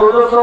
200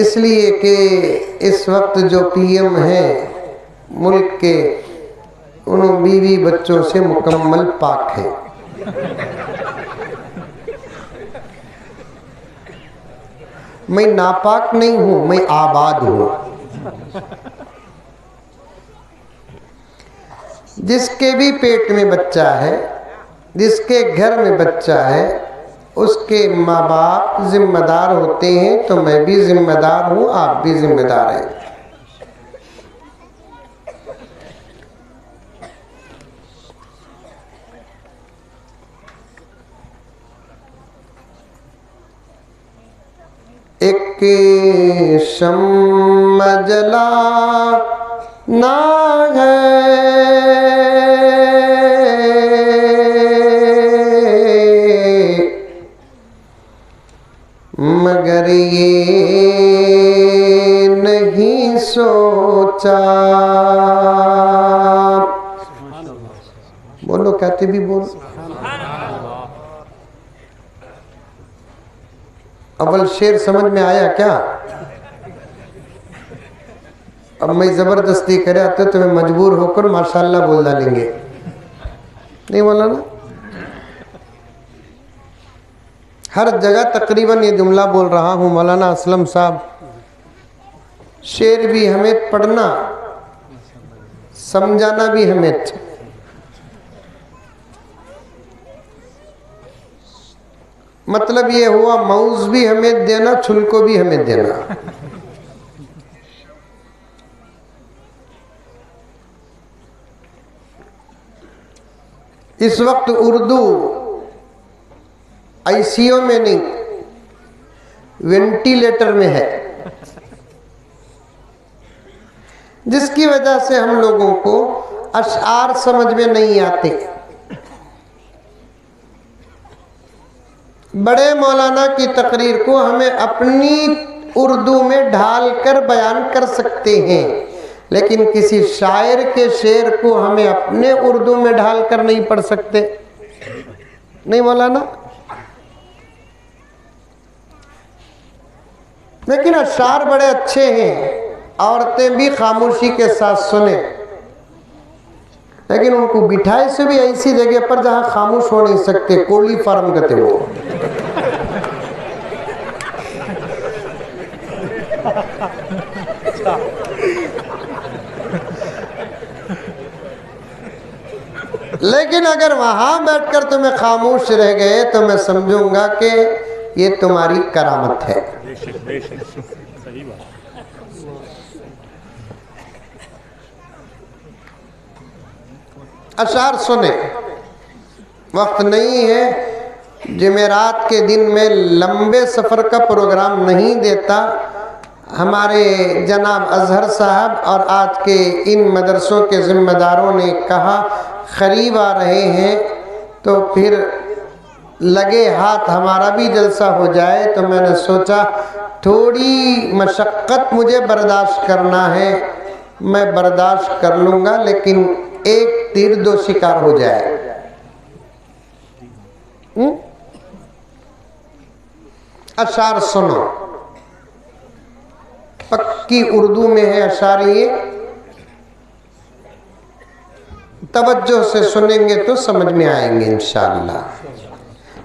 اس لیے کہ اس وقت جو پی ایم ہیں ملک کے انہوں بیوی بچوں سے مکمل پاک ہیں. میں ناپاک نہیں ہوں، میں آباد ہوں. جس کے بھی پیٹ میں بچہ ہے، جس کے گھر میں بچہ ہے، اس کے ماں باپ ذمہ دار ہوتے ہیں، تو میں بھی ذمہ دار ہوں، آپ بھی ذمہ دار ہیں. ایک شمع جلا نہ ہے مگر یہ نہیں سوچا. بولو کہتے بھی بولو. اول شعر سمجھ میں آیا کیا؟ اب میں زبردستی کرے آتے تو میں مجبور ہو کر ماشاءاللہ بول ڈالیں گے. نہیں بولا نا؟ ہر جگہ تقریباً یہ جملہ بول رہا ہوں. مولانا اسلم صاحب شعر بھی ہمیں پڑھنا سمجھانا بھی ہمیں. مطلب یہ ہوا موز بھی ہمیں دینا، چھلکو بھی ہمیں دینا. اس وقت اردو آئی سی یو میں نہیں، وینٹیلیٹر میں ہے، جس کی وجہ سے ہم لوگوں کو اشعار سمجھ میں نہیں آتے. بڑے مولانا کی تقریر کو ہمیں اپنی اردو میں ڈھال کر بیان کر سکتے ہیں، لیکن کسی شاعر کے شعر کو ہمیں اپنے اردو میں ڈھال کر نہیں پڑھ سکتے. نہیں مولانا؟ لیکن اشعار بڑے اچھے ہیں، عورتیں بھی خاموشی کے ساتھ سنیں، لیکن ان کو بٹھائے سے بھی ایسی جگہ پر جہاں خاموش ہو نہیں سکتے. کولی فارم کہتے وہ. لیکن اگر وہاں بیٹھ کر تمہیں خاموش رہ گئے تو میں سمجھوں گا کہ یہ تمہاری کرامت ہے. اشعار سنیں. وقت نہیں ہے، جمعرات کے دن میں لمبے سفر کا پروگرام نہیں دیتا. ہمارے جناب اظہر صاحب اور آج کے ان مدرسوں کے ذمہ داروں نے کہا قریب آ رہے ہیں تو پھر لگے ہاتھ ہمارا بھی جلسہ ہو جائے. تو میں نے سوچا تھوڑی مشقت مجھے برداشت کرنا ہے، میں برداشت کر لوں گا، لیکن ایک تیر دو شکار ہو جائے. اشعار سنو، پکی اردو میں ہے اشعار، یہ توجہ سے سنیں گے تو سمجھ میں آئیں گے انشاءاللہ.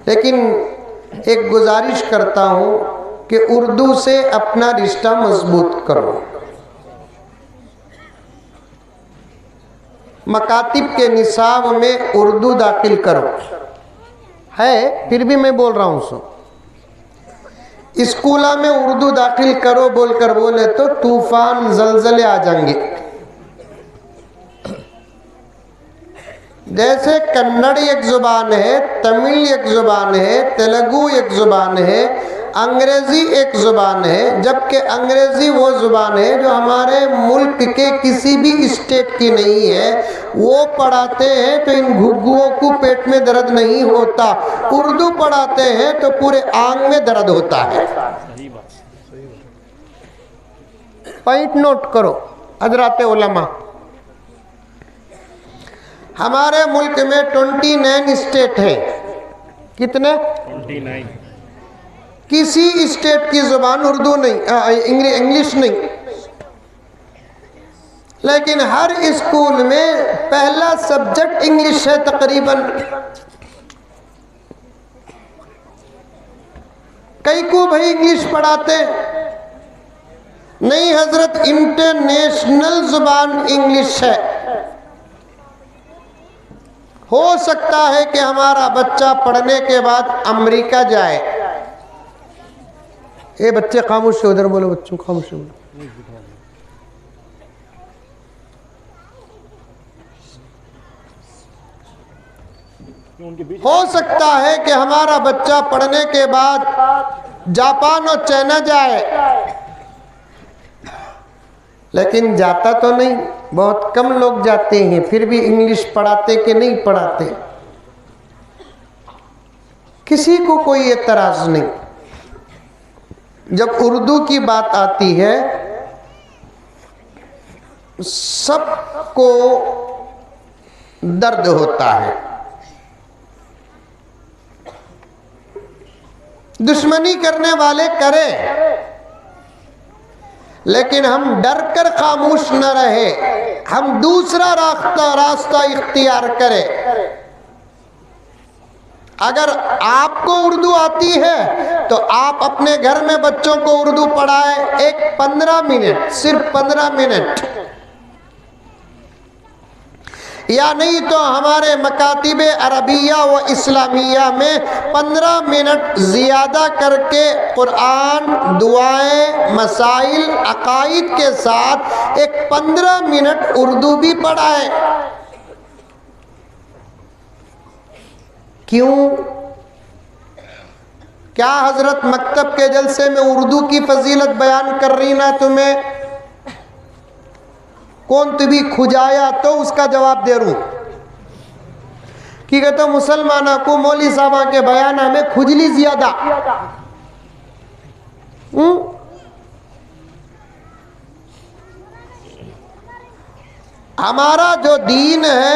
لیکن ایک گزارش کرتا ہوں کہ اردو سے اپنا رشتہ مضبوط کرو. مکاتب کے نصاب میں اردو داخل کرو. ہے پھر بھی میں بول رہا ہوں سو اسکولہ میں اردو داخل کرو بول کر بولے تو طوفان زلزلے آ جائیں گے. جیسے کنڑ ایک زبان ہے، تمل ایک زبان ہے، تیلگو ایک زبان ہے، انگریزی ایک زبان ہے، جبکہ انگریزی وہ زبان ہے جو ہمارے ملک کے کسی بھی اسٹیٹ کی نہیں ہے. وہ پڑھاتے ہیں تو ان گھگوؤں کو پیٹ میں درد نہیں ہوتا، اردو پڑھاتے ہیں تو پورے آنگ میں درد ہوتا ہے. پوائنٹ نوٹ کرو حضرات علماء. ہمارے ملک میں 29 اسٹیٹ ہیں. کتنے؟ 29. کسی اسٹیٹ کی زبان اردو نہیں، انگلش نہیں، لیکن ہر اسکول میں پہلا سبجیکٹ انگلش ہے تقریباً۔ کئی کو بھائی انگلش پڑھاتے نہیں حضرت، انٹرنیشنل زبان انگلش ہے۔ ہو سکتا ہے کہ ہمارا بچہ پڑھنے کے بعد امریکہ جائے۔ اے بچے خاموش ہو، ادھر بولو، بچوں خاموش ہو۔ ہو سکتا ہے کہ ہمارا بچہ پڑھنے کے بعد جاپان اور چائنا جائے، لیکن جاتا تو نہیں، بہت کم لوگ جاتے ہیں، پھر بھی انگلش پڑھاتے کہ نہیں پڑھاتے؟ کسی کو کوئی اعتراض نہیں۔ جب اردو کی بات آتی ہے سب کو درد ہوتا ہے۔ دشمنی کرنے والے کرے، لیکن ہم ڈر کر خاموش نہ رہے، ہم دوسرا راستہ اختیار کرے۔ اگر آپ کو اردو آتی ہے تو آپ اپنے گھر میں بچوں کو اردو پڑھائیں، ایک 15 منٹ، صرف 15 منٹ، یا نہیں تو ہمارے مکاتب عربیہ و اسلامیہ میں 15 منٹ زیادہ کر کے قرآن، دعائیں، مسائل، عقائد کے ساتھ ایک 15 منٹ اردو بھی پڑھائیں۔ کیوں؟ کیا حضرت مکتب کے جلسے میں اردو کی فضیلت بیان کر رہی نا تمہیں؟ کون تبھی کھجایا تو اس کا جواب دے رہوں کی کہتا مسلمانہ کو مولی صاحبہ کے بیانہ میں کھجلی زیادہ۔ ہمارا جو دین ہے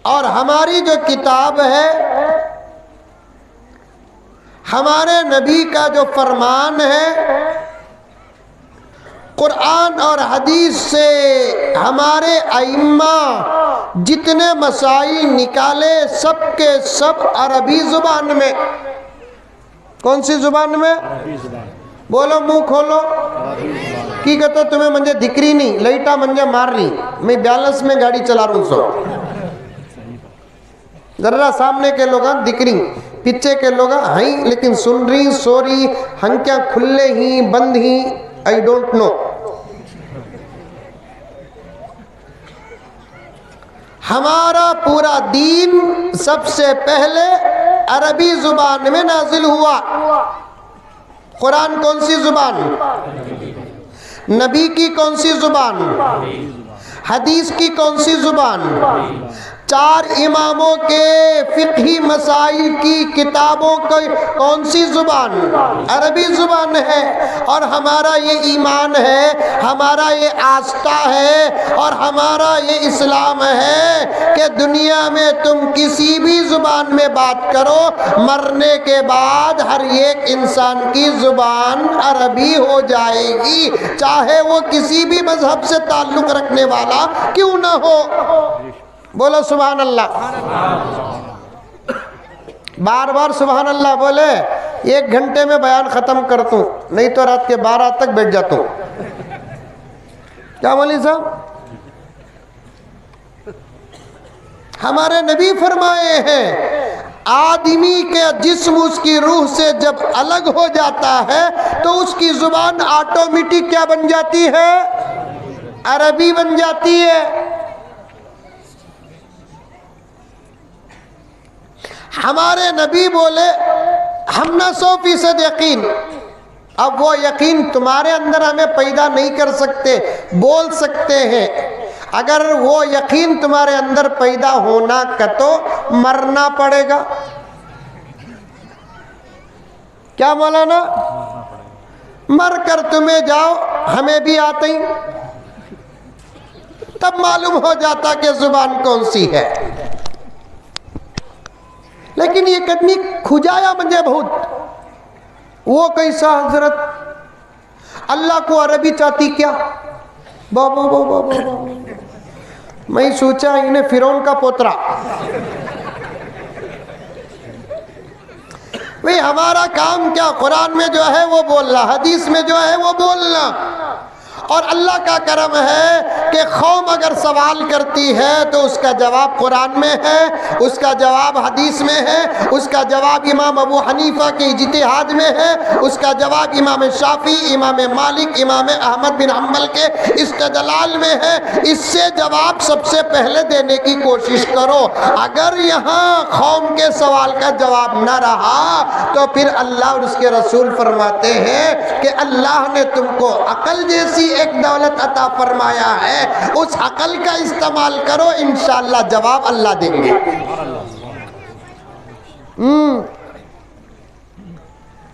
اور ہماری جو کتاب ہے، ہمارے نبی کا جو فرمان ہے، قرآن اور حدیث سے ہمارے ائمہ جتنے مسائل نکالے سب کے سب عربی زبان میں۔ کون سی زبان میں؟ بولو، منہ کھولو۔ کی کہتا تمہیں منجھے دکری نہیں، لائٹا منجھے مار رہی، میں بیلنس میں گاڑی چلا رہا ہوں سو۔ ذرا سامنے کے لوگ دکری، پیچھے کے لوگ ہیں لیکن سن رہی، سو رہی، ہنکیاں کھلے ہی بند ہی، آئی ڈونٹ نو۔ ہمارا پورا دین سب سے پہلے عربی زبان میں نازل ہوا۔ قرآن کون سی زبان؟ نبی کی کون سی زبان؟ حدیث کی کون سی زبان؟ 4 اماموں کے فقہی مسائل کی کتابوں کی کون سی زبان؟ عربی زبان ہے۔ اور ہمارا یہ ایمان ہے، ہمارا یہ آستہ ہے اور ہمارا یہ اسلام ہے کہ دنیا میں تم کسی بھی زبان میں بات کرو، مرنے کے بعد ہر ایک انسان کی زبان عربی ہو جائے گی، چاہے وہ کسی بھی مذہب سے تعلق رکھنے والا کیوں نہ ہو۔ بولو سبحان اللہ۔ بار بار سبحان اللہ بولے، 1 گھنٹے میں بیان ختم کرتا ہوں، نہیں تو رات کے 12 تک بیٹھ جاتا ہوں۔ کیا مولی صاحب؟ ہمارے نبی فرمائے ہیں آدمی کے جسم اس کی روح سے جب الگ ہو جاتا ہے تو اس کی زبان آٹومیٹک کیا بن جاتی ہے؟ عربی بن جاتی ہے۔ ہمارے نبی بولے ہم نہ 100% یقین، اب وہ یقین تمہارے اندر ہمیں پیدا نہیں کر سکتے، بول سکتے ہیں۔ اگر وہ یقین تمہارے اندر پیدا ہونا کا تو مرنا پڑے گا۔ کیا مولانا؟ مر کر تمہیں جاؤ، ہمیں بھی آتے ہی، تب معلوم ہو جاتا کہ زبان کون سی ہے۔ لیکن ایک آدمی کھجایا مجھے بہت، وہ کیسا حضرت؟ اللہ کو عربی چاہتی کیا؟ بابا بابا بابا، میں سوچا انہیں فرعون کا پوترا۔ بھئی ہمارا کام کیا؟ قرآن میں جو ہے وہ بولنا، حدیث میں جو ہے وہ بولنا، اور اللہ کا کرم ہے کہ قوم اگر سوال کرتی ہے تو اس کا جواب قرآن میں ہے، اس کا جواب حدیث میں ہے، اس کا جواب امام ابو حنیفہ کے اجتہاد میں ہے، اس کا جواب امام شافعی، امام مالک، امام احمد بن حنبل کے استدلال میں ہے۔ اس سے جواب سب سے پہلے دینے کی کوشش کرو۔ اگر یہاں قوم کے سوال کا جواب نہ رہا تو پھر اللہ اور اس کے رسول فرماتے ہیں کہ اللہ نے تم کو عقل جیسی ایک دولت عطا فرمایا ہے، اس عقل کا استعمال کرو، انشاءاللہ جواب اللہ دیں گے۔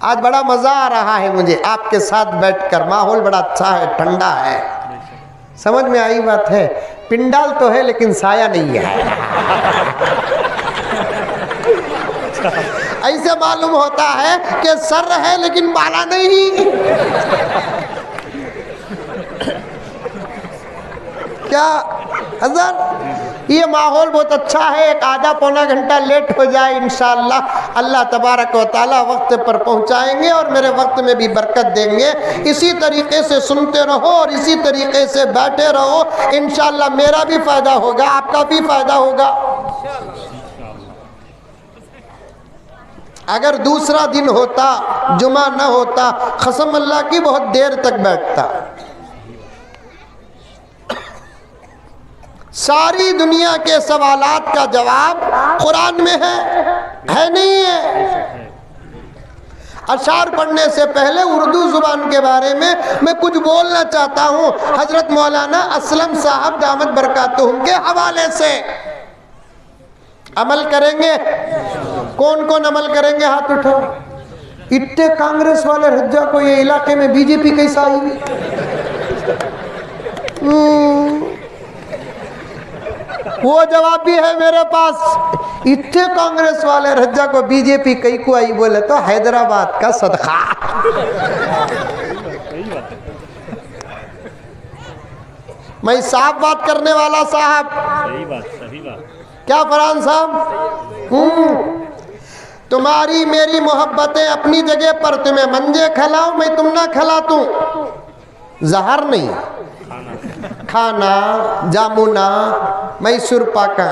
آج بڑا مزہ آ رہا ہے مجھے آپ کے ساتھ بیٹھ کر، ماحول بڑا اچھا ہے، ٹھنڈا ہے، سمجھ میں آئی بات ہے؟ پنڈال تو ہے لیکن سایہ نہیں ہے۔ ایسے معلوم ہوتا ہے کہ سر ہے لیکن بالا نہیں۔ کیا حضرت؟ یہ ماحول بہت اچھا ہے، ایک آدھا پونا گھنٹہ لیٹ ہو جائے انشاءاللہ اللہ تبارک و تعالی وقت پر پہنچائیں گے اور میرے وقت میں بھی برکت دیں گے۔ اسی طریقے سے سنتے رہو اور اسی طریقے سے بیٹھے رہو، انشاءاللہ میرا بھی فائدہ ہوگا، آپ کا بھی فائدہ ہوگا۔ اگر دوسرا دن ہوتا، جمعہ نہ ہوتا، قسم اللہ کی بہت دیر تک بیٹھتا۔ ساری دنیا کے سوالات کا جواب قرآن میں ہے نہیں ہے؟ اشعار پڑھنے سے پہلے اردو زبان کے بارے میں کچھ بولنا چاہتا ہوں، حضرت مولانا اسلم صاحب دامت برکاتہم کے حوالے سے۔ عمل کریں گے؟ کون کون عمل کریں گے؟ ہاتھ اٹھاؤ۔ اتنے کانگریس والے رجا کو یہ علاقے میں بی جے پی کیسا آئی؟ وہ جواب بھی ہے میرے پاس، اتنے کانگریس والے رجا کو بی جے پی کئی کو آئی، بولے تو حیدرآباد کا صدقہ۔ میں صاف بات کرنے والا صاحب، کیا فرحان صاحب؟ تمہاری میری محبتیں اپنی جگہ پر، تمہیں منجے کھلاؤں میں تم نہ کھلاتوں، زہر نہیں، کھانا جامونا میسور پاکا،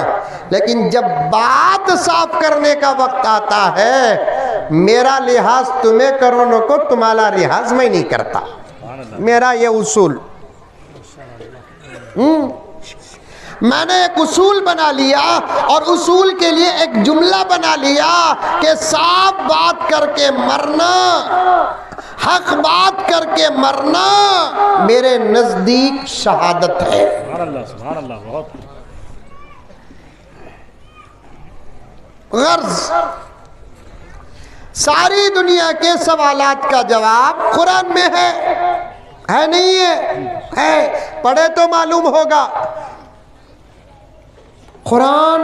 لیکن جب بات صاف کرنے کا وقت آتا ہے، میرا لحاظ تمہیں کرونوں کو، تمہارا لحاظ میں نہیں کرتا، میرا یہ اصول۔ میں نے ایک اصول بنا لیا اور اصول کے لیے ایک جملہ بنا لیا کہ صاف بات کر کے مرنا، حق بات کر کے مرنا میرے نزدیک شہادت ہے۔ سبحان اللہ، بہت غرض ساری دنیا کے سوالات کا جواب قرآن میں ہے نہیں ہے؟ پڑھے تو معلوم ہوگا۔ قرآن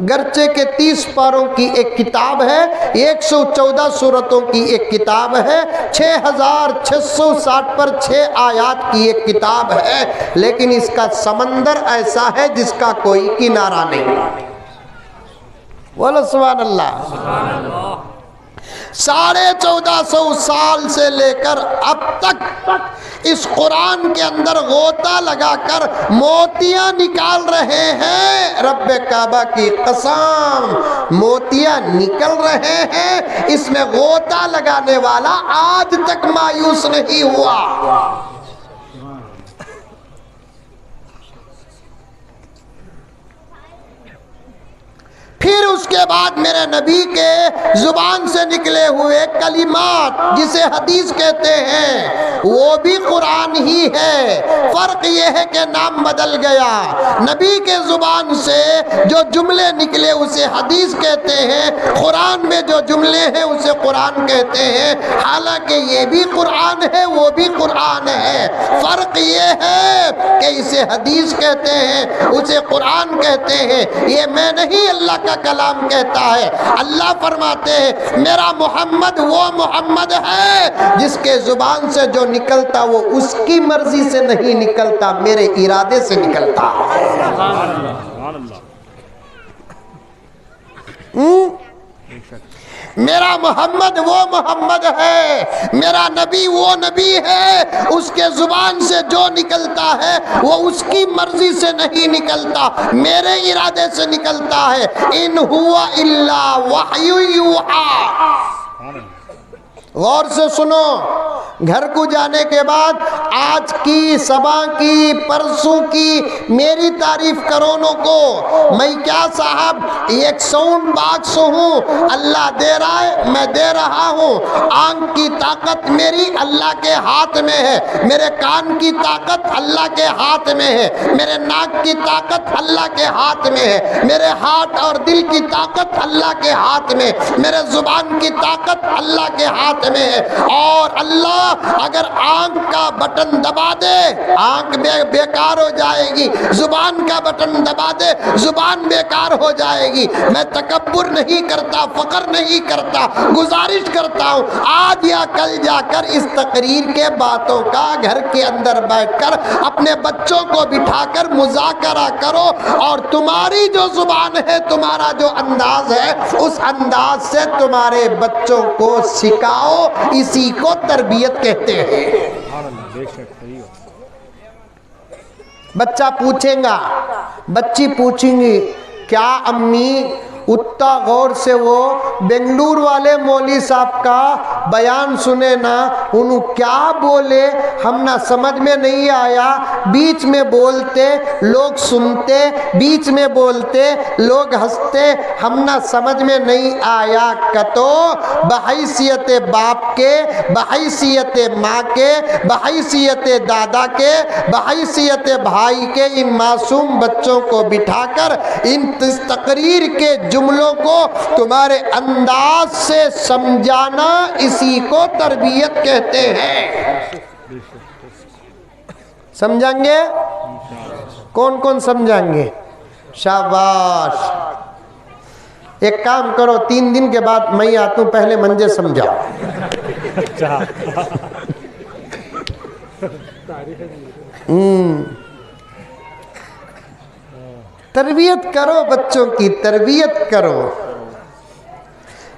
گرچہ کے 30 پاروں کی ایک کتاب ہے، 114 سورتوں کی ایک کتاب ہے، 6660 پر 6 آیات کی ایک کتاب ہے، لیکن اس کا سمندر ایسا ہے جس کا کوئی کنارہ نہیں۔ بولو سبحان اللہ۔ 1450 سال سے لے کر اب تک اس قرآن کے اندر غوطہ لگا کر موتیاں نکال رہے ہیں، رب کعبہ کی قسم موتیاں نکل رہے ہیں، اس میں غوطہ لگانے والا آج تک مایوس نہیں ہوا۔ پھر اس کے بعد میرے نبی کے زبان سے نکلے ہوئے کلمات جسے حدیث کہتے ہیں وہ بھی قرآن ہی ہے، فرق یہ ہے کہ نام بدل گیا۔ نبی کے زبان سے جو جملے نکلے اسے حدیث کہتے ہیں، قرآن میں جو جملے ہیں اسے قرآن کہتے ہیں، حالانکہ یہ بھی قرآن ہے وہ بھی قرآن ہے، فرق یہ ہے کہ اسے حدیث کہتے ہیں اسے قرآن کہتے ہیں۔ یہ میں نہیں اللہ کا کا کلام کہتا ہے۔ اللہ فرماتے ہیں میرا محمد وہ محمد ہے جس کے زبان سے جو نکلتا وہ اس کی مرضی سے نہیں نکلتا، میرے ارادے سے نکلتا ہے۔ میرا محمد وہ محمد ہے، میرا نبی وہ نبی ہے، اس کے زبان سے جو نکلتا ہے وہ اس کی مرضی سے نہیں نکلتا، میرے ارادے سے نکلتا ہے۔ ان ہوا الا وحی یوحی۔ غور سے سنو، گھر کو جانے کے بعد آج کی، صبح کی، پرسوں کی میری تعریف کرو نو کو، میں کیا صاحب ایک ساؤنڈ باکس ہوں، اللہ دے رہا ہے میں دے رہا ہوں، آنکھ کی طاقت میری اللہ کے ہاتھ میں ہے، میرے کان کی طاقت اللہ کے ہاتھ میں ہے، میرے ناک کی طاقت اللہ کے ہاتھ میں ہے، میرے ہاتھ اور دل کی طاقت اللہ کے ہاتھ میں، میرے زبان کی طاقت اللہ کے ہاتھ میں ہے۔ اور اللہ اگر آنکھ کا بٹن دبا دے آنکھ بیکار ہو جائے گی، زبان کا بٹن دبا دے زبان بیکار ہو جائے گی۔ میں تکبر نہیں کرتا، فخر نہیں کرتا، گزارش کرتا ہوں آج یا کل جا کر اس تقریر کے باتوں کا گھر کے اندر بیٹھ کر اپنے بچوں کو بٹھا کر مذاکرہ کرو، اور تمہاری جو زبان ہے، تمہارا جو انداز ہے، اس انداز سے تمہارے بچوں کو سکھاؤ، اسی کو تربیت کہتے ہیں۔ بچہ پوچھیں گا، بچی پوچھیں گی کیا امی، اتنا غور سے وہ بنگلور والے مولوی صاحب کا بیان سنے نا، انہوں کیا بولے ہم نہ سمجھ میں نہیں آیا، بیچ میں بولتے لوگ سنتے، بیچ میں بولتے لوگ ہنستے، ہم نہ سمجھ میں نہیں آیا۔ کتو بحیثیت باپ کے، بحیثیت ماں کے، بحیثیت دادا کے، بحیثیت بھائی کے ان معصوم بچوں کو بٹھا کر ان تقریر کے جملوں کو تمہارے انداز سے سمجھانا، اسی کو تربیت کہتے ہیں۔ سمجھیں گے؟ کون کون سمجھیں گے؟ شاباش۔ ایک کام کرو، 3 دن کے بعد میں آتا ہوں، پہلے منجے سمجھاؤ۔ تربیت کرو، بچوں کی تربیت کرو،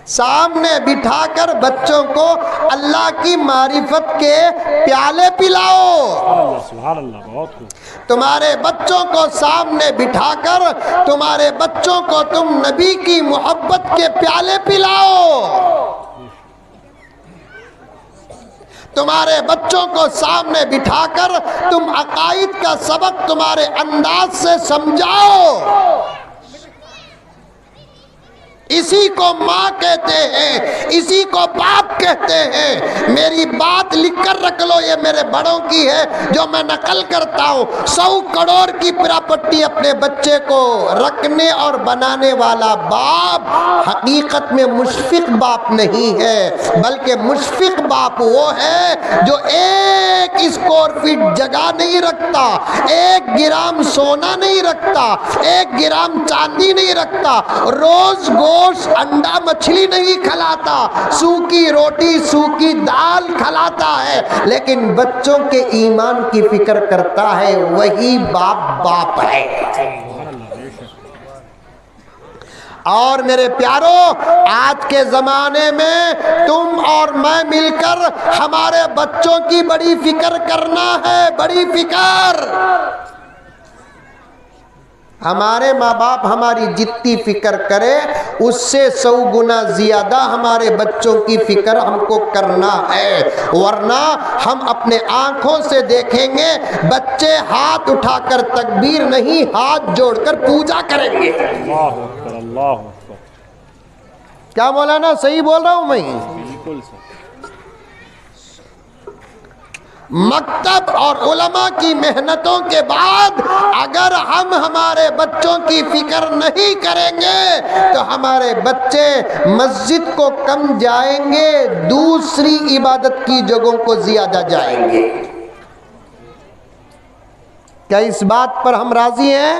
سامنے بٹھا کر بچوں کو اللہ کی معرفت کے پیالے پلاؤ۔ سبحان اللہ، بہت خوب۔ تمہارے بچوں کو سامنے بٹھا کر تمہارے بچوں کو تم نبی کی محبت کے پیالے پلاؤ، تمہارے بچوں کو سامنے بٹھا کر تم عقائد کا سبق تمہارے انداز سے سمجھاؤ۔ اسی کو ماں کہتے ہیں، اسی کو باپ کہتے ہیں۔ میری بات لکھ کر رکھ لو، یہ میرے بڑوں کی ہے جو میں نقل کرتا ہوں۔ 100 کروڑ کی پراپرٹی اپنے بچے کو رکھنے اور بنانے والا باپ حقیقت میں مشفق باپ نہیں ہے، بلکہ مشفق باپ وہ ہے جو 1 اسکوائر فٹ جگہ نہیں رکھتا، 1 گرام سونا نہیں رکھتا، 1 گرام چاندی نہیں رکھتا، روز گوشت انڈا مچھلی نہیں کھلاتا، سوکھی روٹی سوکھی دال کھلاتا ہے، لیکن بچوں کے ایمان کی فکر کرتا ہے، وہی باپ ہے۔ اور میرے پیارو، آج کے زمانے میں تم اور میں مل کر ہمارے بچوں کی بڑی فکر کرنا ہے، بڑی فکر۔ ہمارے ماں باپ ہماری جتنی فکر کرے اس سے 100 گنا زیادہ ہمارے بچوں کی فکر ہم کو کرنا ہے، ورنہ ہم اپنے آنکھوں سے دیکھیں گے بچے ہاتھ اٹھا کر تکبیر نہیں، ہاتھ جوڑ کر پوجا کریں گے۔ اللہ اکبر، اللہ اکبر۔ کیا مولانا صحیح بول رہا ہوں میں؟ بالکل صحیح۔ مکتب اور علماء کی محنتوں کے بعد اگر ہم ہمارے بچوں کی فکر نہیں کریں گے تو ہمارے بچے مسجد کو کم جائیں گے، دوسری عبادت کی جگہوں کو زیادہ جائیں گے۔ کیا اس بات پر ہم راضی ہیں؟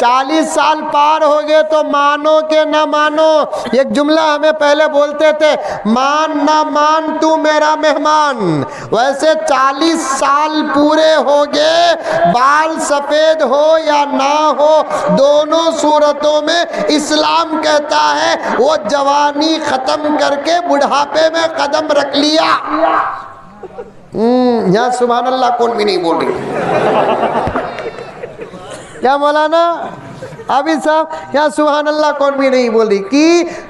40 سال پار ہو گئے تو مانو کہ نہ مانو. ایک جملہ ہمیں پہلے بولتے تھے, مان نہ مان تو میرا مہمان. ویسے 40 سال پورے ہو گئے, بال سفید ہو یا نہ ہو, دونوں صورتوں میں اسلام کہتا ہے وہ جوانی ختم کر کے بڑھاپے میں قدم رکھ لیا. یہاں سبحان اللہ کون بھی نہیں بول رہی. کیا مولانا عابد صاحب, یہاں سبحان اللہ کون بھی نہیں بول رہی.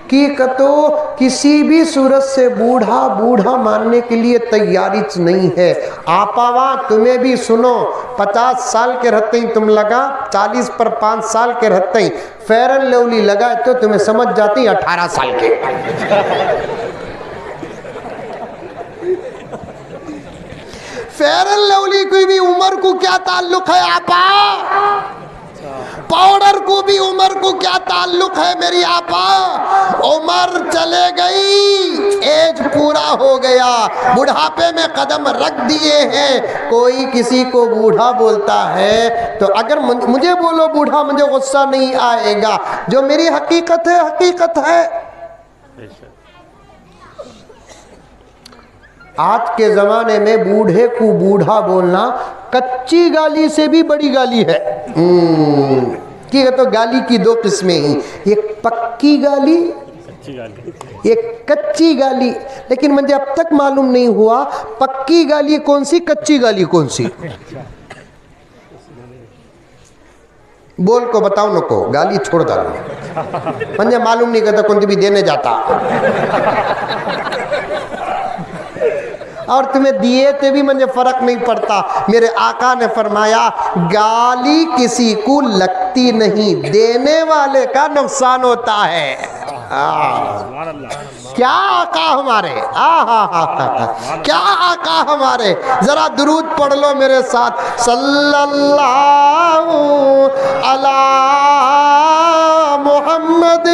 کی کتو کسی بھی صورت سے بوڑھا ماننے کے لیے تیاری نہیں ہے. آپاواں تمہیں بھی سنو, 50 سال کے رہتے ہی تم لگا, 40 پر 5 سال کے رہتے ہی فیئر اینڈ لولی لگا تو تمہیں سمجھ جاتی 18 سال کے. فیئر اینڈ لولی کی بھی عمر کو کیا تعلق ہے آپا, پاؤڈر کو بھی عمر کو کیا تعلق ہے میری آپا. عمر چلے گئی, ایج پورا ہو گیا, بڑھاپے میں قدم رکھ دیے ہیں. کوئی کسی کو بوڑھا بولتا ہے تو اگر مجھے بولو بوڑھا, مجھے غصہ نہیں آئے گا. جو میری حقیقت ہے حقیقت ہے. آج کے زمانے میں بوڑھے کو بوڑھا بولنا کچی گالی سے بھی بڑی گالی ہے. تو گالی کی 2 قسمیں ہیں, ایک پکی گالی, ایک کچی گالی. لیکن مجھے اب تک معلوم نہیں ہوا پکی گالی کون سی, کچی گالی کون سی. بول کو بتاؤ نہ کو, گالی چھوڑ دو. مجھے معلوم نہیں کرتا کون بھی دینے جاتا, اور تمہیں دیے تے بھی مجھے فرق نہیں پڑتا. میرے آقا نے فرمایا گالی کسی کو لگتی نہیں, دینے والے کا نقصان ہوتا ہے. کیا آقا ہمارے, کیا آقا ہمارے. ذرا درود پڑھ لو میرے ساتھ, صلی اللہ علی محمد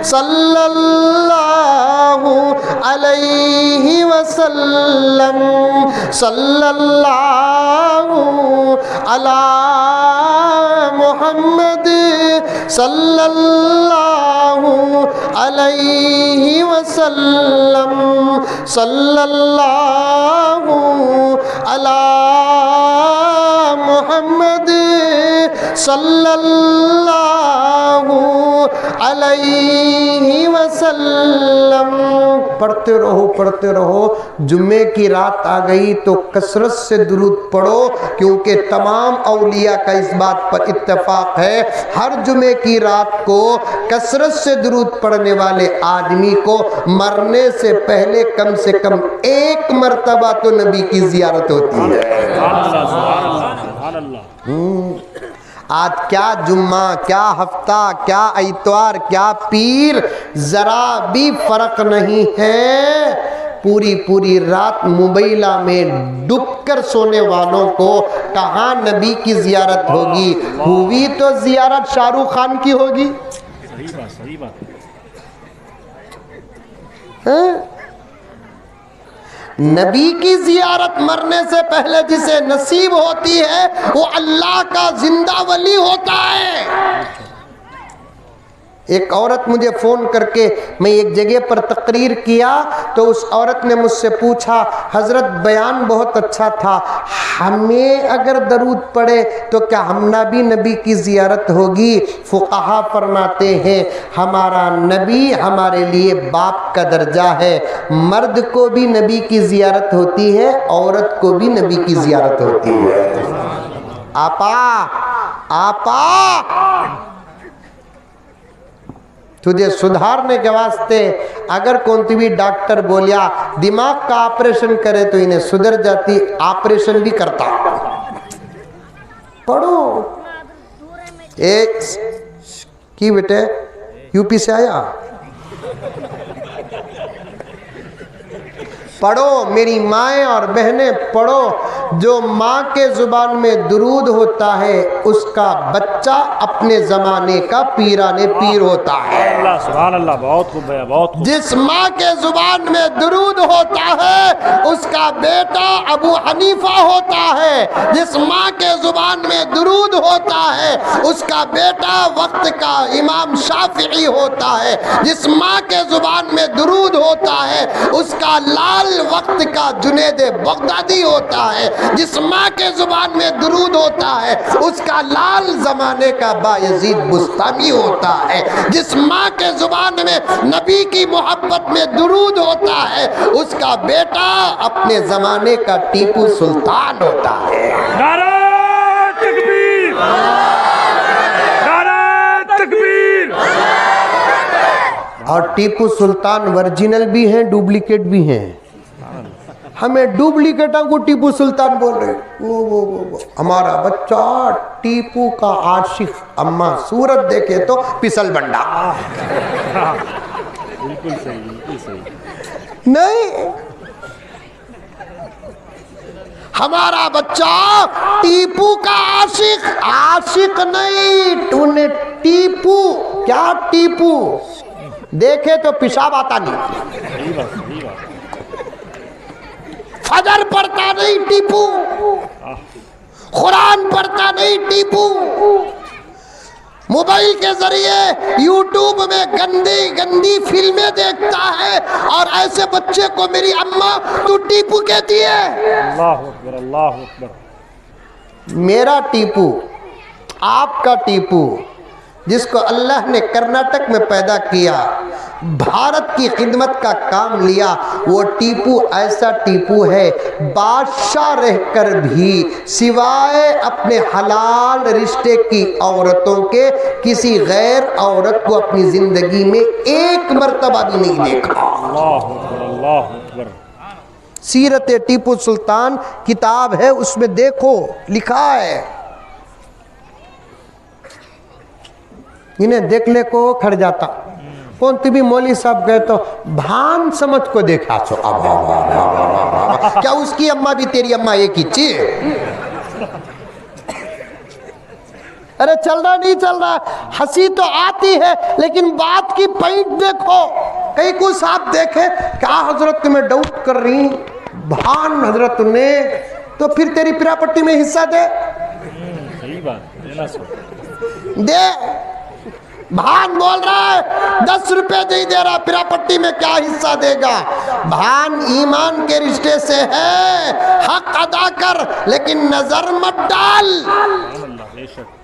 صلی اللہ علیہ وسلم, صلی اللہ علی محمد صلی اللہ علیہ وسلم, صلی اللہ علی محمد صلی اللہ علیہ وسلم. پڑھتے رہو. جمعے کی رات آ گئی تو کثرت سے درود پڑھو, کیونکہ تمام اولیاء کا اس بات پر اتفاق ہے ہر جمعے کی رات کو کثرت سے درود پڑھنے والے آدمی کو مرنے سے پہلے کم سے کم 1 مرتبہ تو نبی کی زیارت ہوتی ہے. آج کیا جمعہ, کیا ہفتہ, کیا اتوار, کیا پیر, ذرا بھی فرق نہیں ہے. پوری رات موبائلہ میں ڈب کر سونے والوں کو کہاں نبی کی زیارت ہوگی. ہوئی تو زیارت شاہ رخ خان کی ہوگی. صحیح بات. نبی کی زیارت مرنے سے پہلے جسے نصیب ہوتی ہے وہ اللہ کا زندہ ولی ہوتا ہے. ایک عورت مجھے فون کر کے, میں ایک جگہ پر تقریر کیا تو اس عورت نے مجھ سے پوچھا حضرت بیان بہت اچھا تھا, ہمیں اگر درود پڑھے تو کیا ہم بھی نبی کی زیارت ہوگی؟ فقہا فرماتے ہیں ہمارا نبی ہمارے لیے باپ کا درجہ ہے. مرد کو بھی نبی کی زیارت ہوتی ہے, عورت کو بھی نبی کی زیارت ہوتی ہے. آپا تجھے سدھارنے کے واسطے اگر کون بھی ڈاکٹر بولیا دماغ کا آپریشن کرے تو انہیں سدھر جاتی, آپریشن بھی کرتا. پڑھو. ایک کی بیٹے یو پی سے آیا, پڑھو میری مائیں اور بہنیں, پڑھو. جو ماں کے زبان میں درود ہوتا ہے اس کا بچہ اپنے زمانے کا پیران پیر ہوتا ہے۔ اللہ سبحان اللہ، بہت خوب ہے، بہت خوب۔ جس ماں کے زبان میں درود ہوتا ہے اس کا بیٹا ابو حنیفہ ہوتا ہے، جس ماں کے زبان میں درود ہوتا ہے اس کا بیٹا وقت کا امام شافعی ہوتا ہے، جس ماں کے زبان میں درود ہوتا ہے اس کا لال وقت کا جنید بغدادی ہوتا ہے، جس ماں کے زبان میں درود ہوتا ہے اس کا لال زمانے کا بایزید بستامی ہوتا ہے، جس ماں کے زبان میں نبی کی محبت میں درود ہوتا ہے اس کا بیٹا اپنے زمانے کا ٹیپو سلطان ہوتا ہے۔ نعرہ تکبیر، نعرہ تکبیر۔ اور ٹیپو سلطان ورجنل بھی ہیں، ڈپلیکیٹ بھی ہیں۔ ہمیں ڈپلیکیٹوں کو ٹیپو سلطان بول رہے وہ ہمارا بچہ ٹیپو کا عاشق، اما صورت دیکھے تو پسل بنڈا۔ بالکل صحیح، بالکل صحیح۔ نہیں، ہمارا بچہ ٹیپو کا عاشق، عاشق نہیں، تو نے ٹیپو کیا ٹیپو دیکھے تو پیشاب آتا نہیں، صحیح بات، صحیح بات۔ فجر پڑھتا نہیں ٹیپو، قرآن پڑھتا نہیں ٹیپو، موبائل کے ذریعے یوٹیوب میں گندی گندی فلمیں دیکھتا ہے، اور ایسے بچے کو میری اماں تو ٹیپو کہتی ہے۔ اللہ اکبر، اللہ اکبر۔ میرا ٹیپو، آپ کا ٹیپو، جس کو اللہ نے کرناٹک میں پیدا کیا، بھارت کی خدمت کا کام لیا، وہ ٹیپو ایسا ٹیپو ہے بادشاہ رہ کر بھی سوائے اپنے حلال رشتے کی عورتوں کے کسی غیر عورت کو اپنی زندگی میں ایک مرتبہ بھی نہیں دیکھا۔ اللہ اکبر، اللہ اکبر۔ سیرت ٹیپو سلطان کتاب ہے، اس میں دیکھو لکھا ہے، انہیں دیکھ لے کو کھڑ جاتا۔ کون بھی مولوی صاحب گئے تو بھان سمجھ کو دیکھا سو، کیا اس کی اماں بھی تیری اماں ایک ہی چیز؟ ارے چل رہا نہیں چل رہا، ہنسی تو آتی ہے لیکن بات کی پوائنٹ دیکھو۔ کئی کو صاحب دیکھے کیا حضرت تمہیں ڈاؤٹ کر رہی، بھان حضرت نے تو پھر تیری پراپرٹی میں حصہ دے، صحیح بات، دینا سو۔ دے۔ بھان بول رہا ہے 10 روپے نہیں دے رہا، پراپرٹی میں کیا حصہ دے گا؟ بھان ایمان کے رشتے سے ہے، حق ادا کر لیکن نظر مت ڈال۔ اللہ، بے شک۔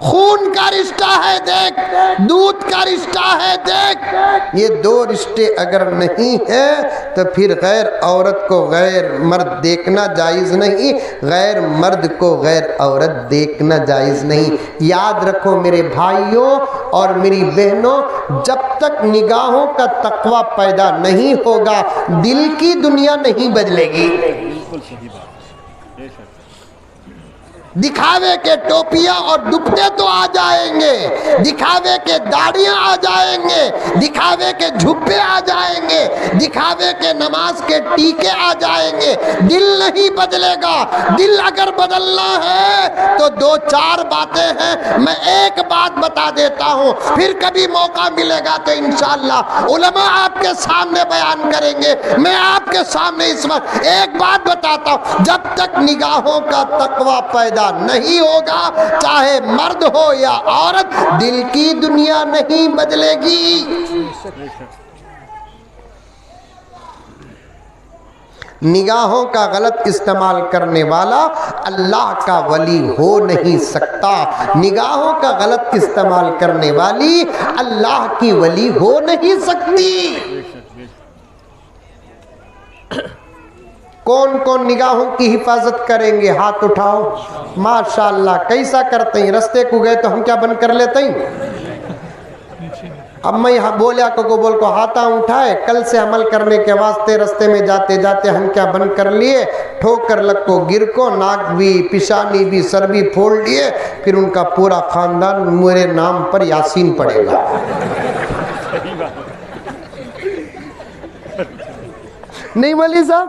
خون کا رشتہ ہے دیکھ، دودھ کا رشتہ ہے دیکھ، یہ دو رشتے اگر نہیں ہیں تو پھر غیر عورت کو غیر مرد دیکھنا جائز نہیں، غیر مرد کو غیر عورت دیکھنا جائز نہیں۔ یاد رکھو میرے بھائیوں اور میری بہنوں، جب تک نگاہوں کا تقوی پیدا نہیں ہوگا دل کی دنیا نہیں بدلے گی۔ بالکل صحیح بات، بے شک۔ دکھاوے کے ٹوپیاں اور دوپٹے تو آ جائیں گے، دکھاوے کے داڑیاں آ جائیں گے، دکھاوے کے جھبے آ جائیں گے، دکھاوے کے نماز کے ٹیکے آ جائیں گے، دل نہیں بدلے گا۔ دل اگر بدلنا ہے تو 2-4 باتیں ہیں، میں ایک بات بتا دیتا ہوں، پھر کبھی موقع ملے گا تو انشاءاللہ علماء آپ کے سامنے بیان کریں گے۔ میں آپ کے سامنے اس وقت ایک بات بتاتا ہوں، جب تک نگاہوں کا تقوی پیدا نہیں ہوگا، چاہے مرد ہو یا عورت، دل کی دنیا نہیں بدلے گی۔ نگاہوں کا غلط استعمال کرنے والا اللہ کا ولی ہو نہیں سکتا، نگاہوں کا غلط استعمال کرنے والی اللہ کی ولی ہو نہیں سکتی۔ کون کون نگاہوں کی حفاظت کریں گے؟ ہاتھ اٹھاؤ۔ ماشاءاللہ، کیسا کرتے ہیں؟ رستے کو گئے تو ہم کیا بند کر لیتے ہیں؟ اب میں یہاں بولیا کو بول کو ہاتھا اٹھائے، کل سے عمل کرنے کے واسطے رستے میں جاتے جاتے ہم کیا بند کر لیے؟ ٹھوکر لگ کو گر کو، ناک بھی، پیشانی بھی، سر بھی پھوڑ لیے، پھر ان کا پورا خاندان میرے نام پر یاسین پڑے گا۔ نہیں ولی صاحب،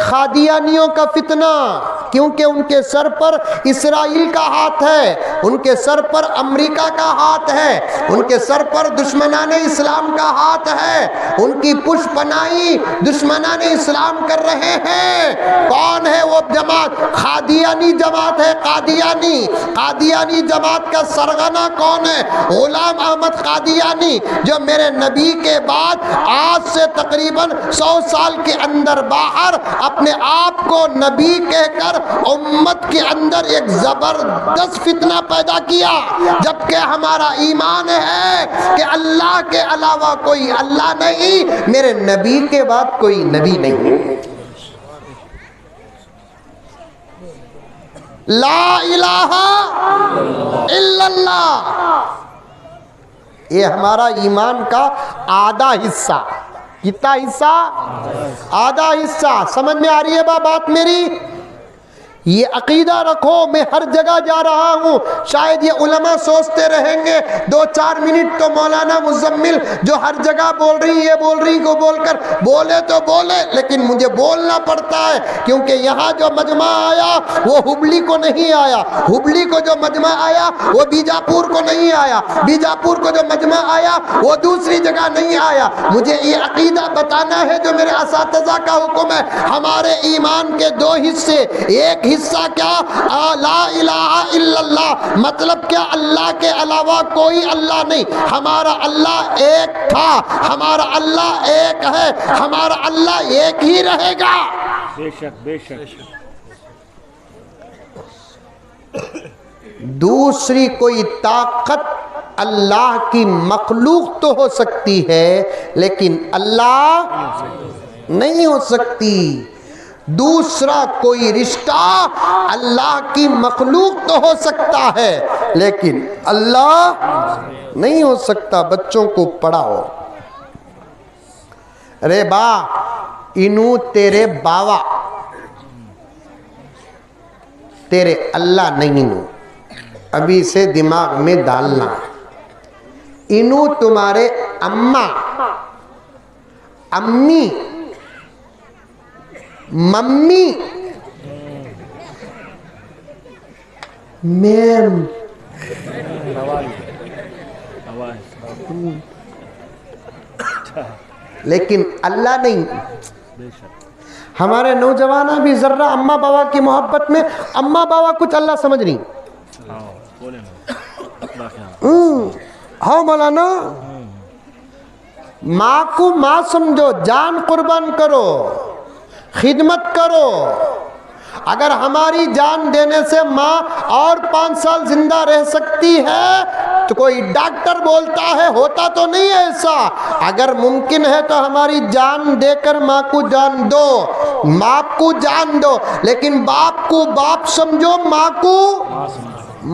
قادیانیوں کا فتنہ، کیونکہ ان کے سر پر اسرائیل کا ہاتھ ہے، ان کے سر پر امریکہ کا ہاتھ ہے، ان کے سر پر دشمنان اسلام کا ہاتھ ہے، ان کی پشت پناہی دشمنان اسلام کر رہے ہیں۔ کون ہے وہ جماعت؟ قادیانی جماعت ہے، قادیانی جماعت کا سرغنہ کون ہے؟ غلام احمد قادیانی، جو میرے نبی کے بعد آج سے تقریباً 100 سال کے اندر باہر اپنے آپ کو نبی کہہ کر امت کے اندر ایک زبردست فتنہ پیدا کیا، جبکہ ہمارا ایمان ہے کہ اللہ کے علاوہ کوئی اللہ نہیں، میرے نبی کے بعد کوئی نبی نہیں۔ لا الہ الا اللہ، یہ ہمارا ایمان کا آدھا حصہ۔ کتنا حصہ؟ آدھا حصہ۔ سمجھ میں آ رہی ہے بات میری؟ یہ عقیدہ رکھو، میں ہر جگہ جا رہا ہوں، شاید یہ علماء سوچتے رہیں گے 2-4 منٹ تو مولانا مزمل جو ہر جگہ بول رہی یہ بول رہی کو بول کر بولے تو بولے، لیکن مجھے بولنا پڑتا ہے، کیونکہ یہاں جو مجمع آیا وہ ہبلی کو نہیں آیا، ہبلی کو جو مجمع آیا وہ بیجاپور کو نہیں آیا، بیجاپور کو جو مجمع آیا وہ دوسری جگہ نہیں آیا۔ مجھے یہ عقیدہ بتانا ہے جو میرے اساتذہ کا حکم ہے۔ ہمارے ایمان کے 2 حصے، ایک حصہ کیا؟ لا الہ الا اللہ، مطلب کیا؟ اللہ کے علاوہ کوئی اللہ نہیں، ہمارا اللہ ایک تھا، ہمارا اللہ ایک ہے، ہمارا اللہ ایک ہی رہے گا۔ بے شک بے شک۔ دوسری کوئی طاقت اللہ کی مخلوق تو ہو سکتی ہے، لیکن اللہ نہیں ہو سکتی۔ دوسرا کوئی رشتہ اللہ کی مخلوق تو ہو سکتا ہے، لیکن اللہ نہیں ہو سکتا۔ بچوں کو پڑھاؤ، رے با انو تیرے باوا، تیرے اللہ نہیں نو، ابھی سے دماغ میں ڈالنا۔ انو تمہارے اماں، امی، ممی، میم، لیکن اللہ نہیں۔ ہمارے نوجوان بھی ذرہ اماں بابا کی محبت میں اماں بابا کچھ اللہ سمجھ نہیں۔ ہاں مولانا، ماں کو ماں سمجھو، جان قربان کرو، خدمت کرو۔ اگر ہماری جان دینے سے ماں اور 5 سال زندہ رہ سکتی ہے تو کوئی ڈاکٹر بولتا ہے، ہوتا تو نہیں ہے ایسا۔ اگر ممکن ہے تو ہماری جان دے کر ماں کو جان دو، باپ کو جان دو، لیکن باپ کو باپ سمجھو، ماں کو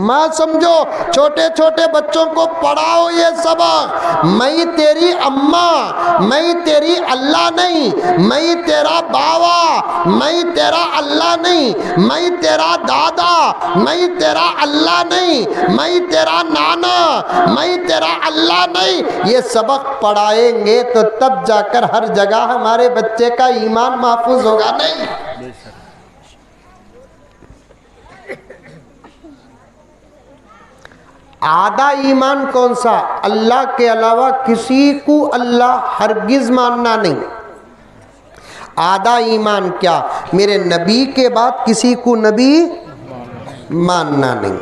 ماں سمجھو۔ چھوٹے چھوٹے بچوں کو پڑھاؤ یہ سبق، میں تیری اماں، میں تیری اللہ نہیں، میں تیرا باوا، میں تیرا اللہ نہیں، میں تیرا دادا، میں تیرا اللہ نہیں، میں تیرا نانا، میں تیرا اللہ نہیں۔ یہ سبق پڑھائیں گے تو تب جا کر ہر جگہ ہمارے بچے کا ایمان محفوظ ہوگا۔ نہیں، آدھا ایمان کون سا؟ اللہ کے علاوہ کسی کو اللہ ہرگز ماننا نہیں۔ آدھا ایمان کیا؟ میرے نبی کے بعد کسی کو نبی ماننا نہیں۔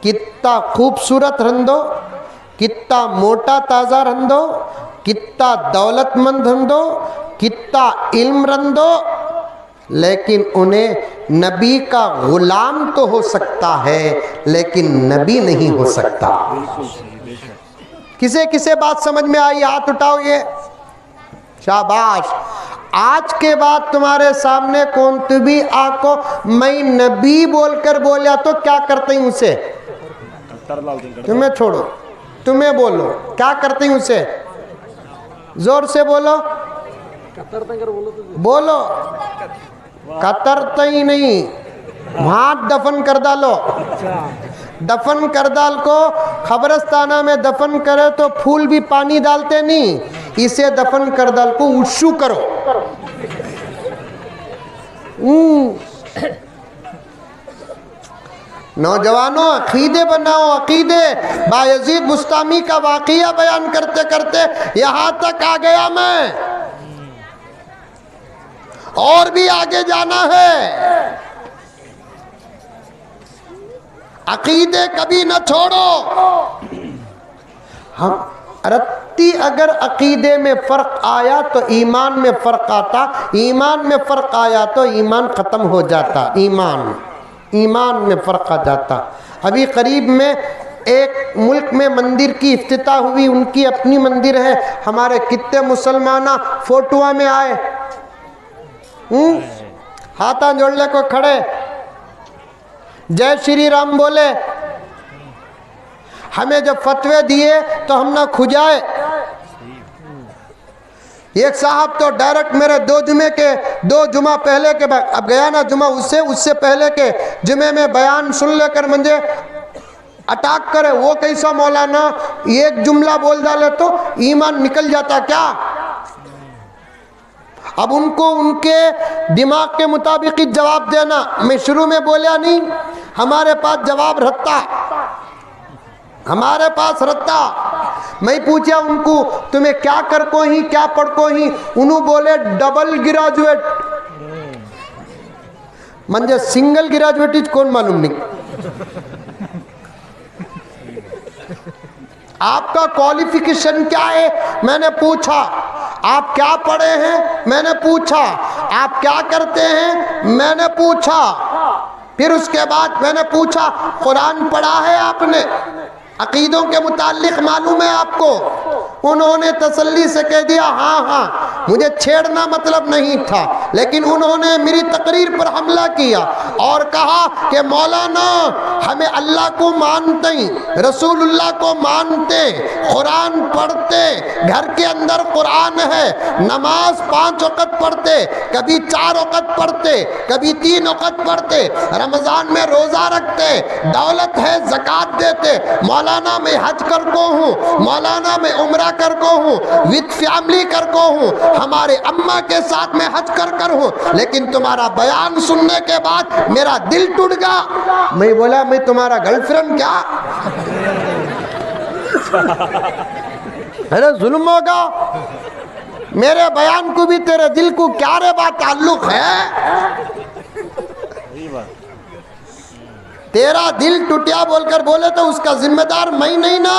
کتنا خوبصورت رندو، کتنا موٹا تازہ رندو، کتنا دولت مند رندو، کتنا علم رندو، لیکن انہیں نبی کا غلام تو ہو سکتا ہے لیکن نبی نہیں ہو سکتا۔ کسے کسے بات سمجھ میں آئی؟ ہاتھ اٹھاؤ یہ، شاباش۔ آج کے بعد تمہارے سامنے کون بھی آکو میں نبی بول کر بولیا تو کیا کرتے ہیں اسے؟ تمہیں چھوڑو، تمہیں بولو کیا کرتے ہیں اسے؟ زور سے بولو، بولو۔ قطرتا ہی نہیں، ہاتھ دفن کر ڈالو، دفن کر ڈال کو قبرستانہ میں دفن کرے تو پھول بھی پانی ڈالتے نہیں، اسے دفن کر ڈال کو وشو کرو۔ نوجوانوں عقیدے بناؤ، عقیدے۔ بایزید بستامی کا واقعہ بیان کرتے کرتے یہاں تک آ گیا میں، اور بھی آگے جانا ہے۔ عقیدے کبھی نہ چھوڑو۔ ہم رتی اگر عقیدے میں فرق آیا تو ایمان میں فرق آتا، ایمان میں فرق آیا تو ایمان ختم ہو جاتا، ایمان میں فرق آ جاتا۔ ابھی قریب میں ایک ملک میں مندر کی افتتاح ہوئی، ان کی اپنی مندر ہے، ہمارے کتنے مسلمانہ فوٹوਆਂ میں آئے، ہاتھاں جوڑنے کو کھڑے، جے شری رام بولے، ہمیں جب فتوے دیے تو ہم نہ کھجائے۔ ایک صاحب تو ڈائریکٹ میرے دو جمعہ پہلے کے بعد، اب گیا نا جمعہ، اس سے پہلے کے جمعے میں بیان سن لے کر مجھے اٹیک کرے۔ وہ کیسا مولانا، ایک جملہ بول ڈالے تو ایمان نکل جاتا کیا؟ اب ان کو ان کے دماغ کے مطابق ہی جواب دینا۔ میں شروع میں بولیا نہیں، ہمارے پاس جواب رہتا، ہمارے پاس رہتا۔ میں پوچھا ان کو تمہیں کیا کر کو ہی، کیا پڑھ کو ہی؟ انہوں بولے ڈبل گریجویٹ۔ منجھے سنگل گریجویٹ کون معلوم نہیں۔ آپ کا کوالیفیکیشن کیا ہے؟ میں نے پوچھا۔ آپ کیا پڑھے ہیں؟ میں نے پوچھا۔ آپ کیا کرتے ہیں؟ میں نے پوچھا۔ پھر اس کے بعد میں نے پوچھا قرآن پڑھا ہے آپ نے؟ عقیدوں کے متعلق معلوم ہے آپ کو؟ انہوں نے تسلی سے کہہ دیا ہاں۔ مجھے چھیڑنا مطلب نہیں تھا، لیکن انہوں نے میری تقریر پر حملہ کیا اور کہا کہ مولانا ہمیں اللہ کو مانتے ہیں، رسول اللہ کو مانتے، قرآن پڑھتے، گھر کے اندر قرآن ہے، نماز 5 وقت پڑھتے، کبھی 4 وقت پڑھتے، کبھی 3 وقت پڑھتے، رمضان میں روزہ رکھتے، دولت ہے زکوٰۃ دیتے۔ مولانا میں حج کر کو ہوں، مولانا میں عمرہ کر کو ہوں، وتھ فیملی کر کو ہوں، ہمارے اماں کے ساتھ میں حج کر ہوں، لیکن تمہارا بیان سننے کے بعد میرا دل ٹوٹ گیا۔ میں بولا میں تمہارا گرل فرینڈ کیا؟ ارے ظلم ہوگا، میرے بیان کو بھی تیرے دل کو کیا رے بات تعلق ہے؟ تیرا دل ٹوٹیا بول کر بولے تو اس کا ذمہ دار میں نہیں نا۔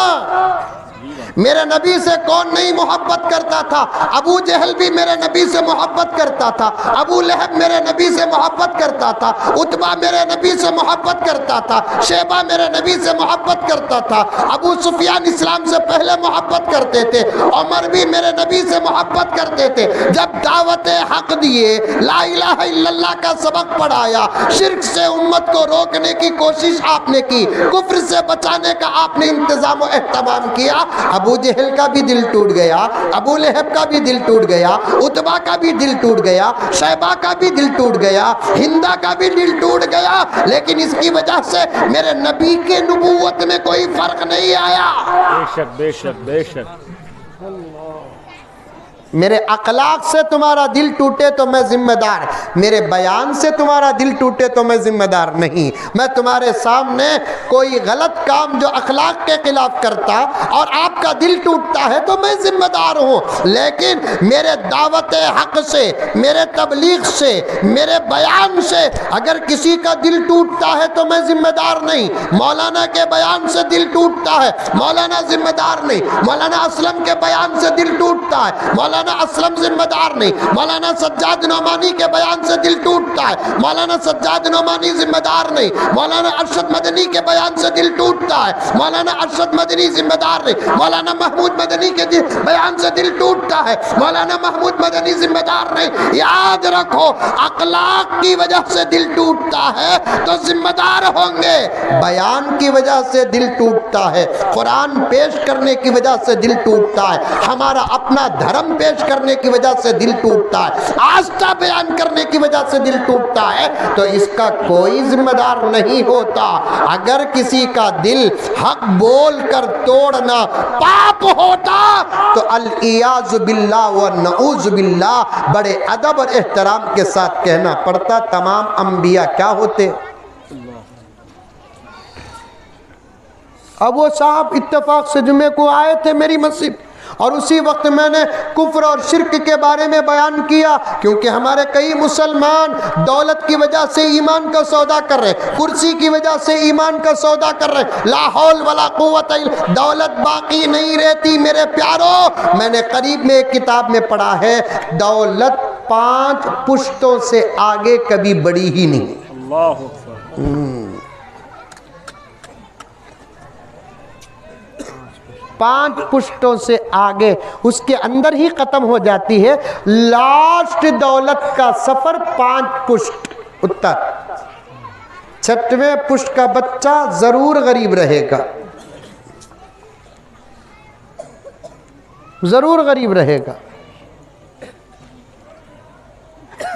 میرے نبی سے کون نہیں محبت کرتا تھا؟ ابو جہل بھی میرے نبی سے محبت کرتا تھا، ابو لہب میرے نبی سے محبت کرتا تھا، عتبہ میرے نبی سے محبت کرتا تھا، شیبہ میرے نبی سے محبت کرتا تھا، ابو سفیان اسلام سے پہلے محبت کرتے تھے، عمر بھی میرے نبی سے محبت کرتے تھے۔ جب دعوت حق دیے، لا الہ الا اللہ کا سبق پڑھایا، شرک سے امت کو روکنے کی کوشش آپ نے کی، کفر سے بچانے کا آپ نے انتظام و اہتمام کیا، ابو جہل کا بھی دل ٹوٹ گیا، ابو لہب کا بھی دل ٹوٹ گیا، عتبہ کا بھی دل ٹوٹ گیا، شیبہ کا بھی دل ٹوٹ گیا، ہندہ کا بھی دل ٹوٹ گیا، لیکن اس کی وجہ سے میرے نبی کے نبوت میں کوئی فرق نہیں آیا۔ بے شک بے شک بے شک۔ میرے اخلاق سے تمہارا دل ٹوٹے تو میں ذمہ دار، میرے بیان سے تمہارا دل ٹوٹے تو میں ذمہ دار نہیں۔ میں تمہارے سامنے کوئی غلط کام جو اخلاق کے خلاف کرتا اور آپ کا دل ٹوٹتا ہے تو میں ذمہ دار ہوں، لیکن میرے دعوت حق سے، میرے تبلیغ سے، میرے بیان سے اگر کسی کا دل ٹوٹتا ہے تو میں ذمہ دار نہیں۔ مولانا کے بیان سے دل ٹوٹتا ہے، مولانا ذمہ دار نہیں۔ مولانا اسلم کے بیان سے دل ٹوٹتا ہے، مولانا اسلم ذمہ دار نہیں۔ مولانا سجاد نعمانی کے بیان سے دل ٹوٹتا ہے، مولانا سجاد نعمانی ذمہ دار نہیں۔ مولانا ارشد مدنی کے بیان سے دل ٹوٹتا ہے، مولانا ارشد مدنی ذمہ دار نہیں۔ مولانا محمود مدنی کے بیان سے دل ٹوٹتا ہے، مولانا محمود مدنی ذمہ دار نہیں۔ یاد رکھو، اخلاق کی وجہ سے دل ٹوٹتا ہے تو ذمہ دار ہوں گے، بیان کی وجہ سے دل ٹوٹتا ہے، قرآن پیش کرنے کی وجہ سے دل ٹوٹتا ہے، ہمارا اپنا دھرم پیش پیش کرنے کی وجہ سے دل ٹوٹتا ہے، آستہ بیان کرنے کی وجہ سے دل ٹوٹتا ہے، تو اس کا کوئی ذمہ دار نہیں ہوتا۔ اگر کسی کا دل حق بول کر توڑنا پاپ ہوتا تو الیاذ باللہ و نعوذ باللہ بڑے ادب اور احترام کے ساتھ کہنا پڑتا، تمام انبیاء کیا ہوتے۔ اب وہ صاحب اتفاق سے جمعے کو آئے تھے میری مسجد، اور اسی وقت میں نے کفر اور شرک کے بارے میں بیان کیا، کیونکہ ہمارے کئی مسلمان دولت کی وجہ سے ایمان کا سودا کر رہے، کرسی کی وجہ سے ایمان کا سودا کر رہے، لا حول ولا قوت الا، دولت باقی نہیں رہتی میرے پیاروں۔ میں نے قریب میں ایک کتاب میں پڑھا ہے، دولت 5 پشتوں سے آگے کبھی بڑی ہی نہیں۔ اللہ اکبر۔ 5 پشتوں سے آگے، اس کے اندر ہی ختم ہو جاتی ہے۔ لاسٹ دولت کا سفر 5 پشت اتر، 6ویں پشت کا بچہ ضرور غریب رہے گا، ضرور غریب رہے گا۔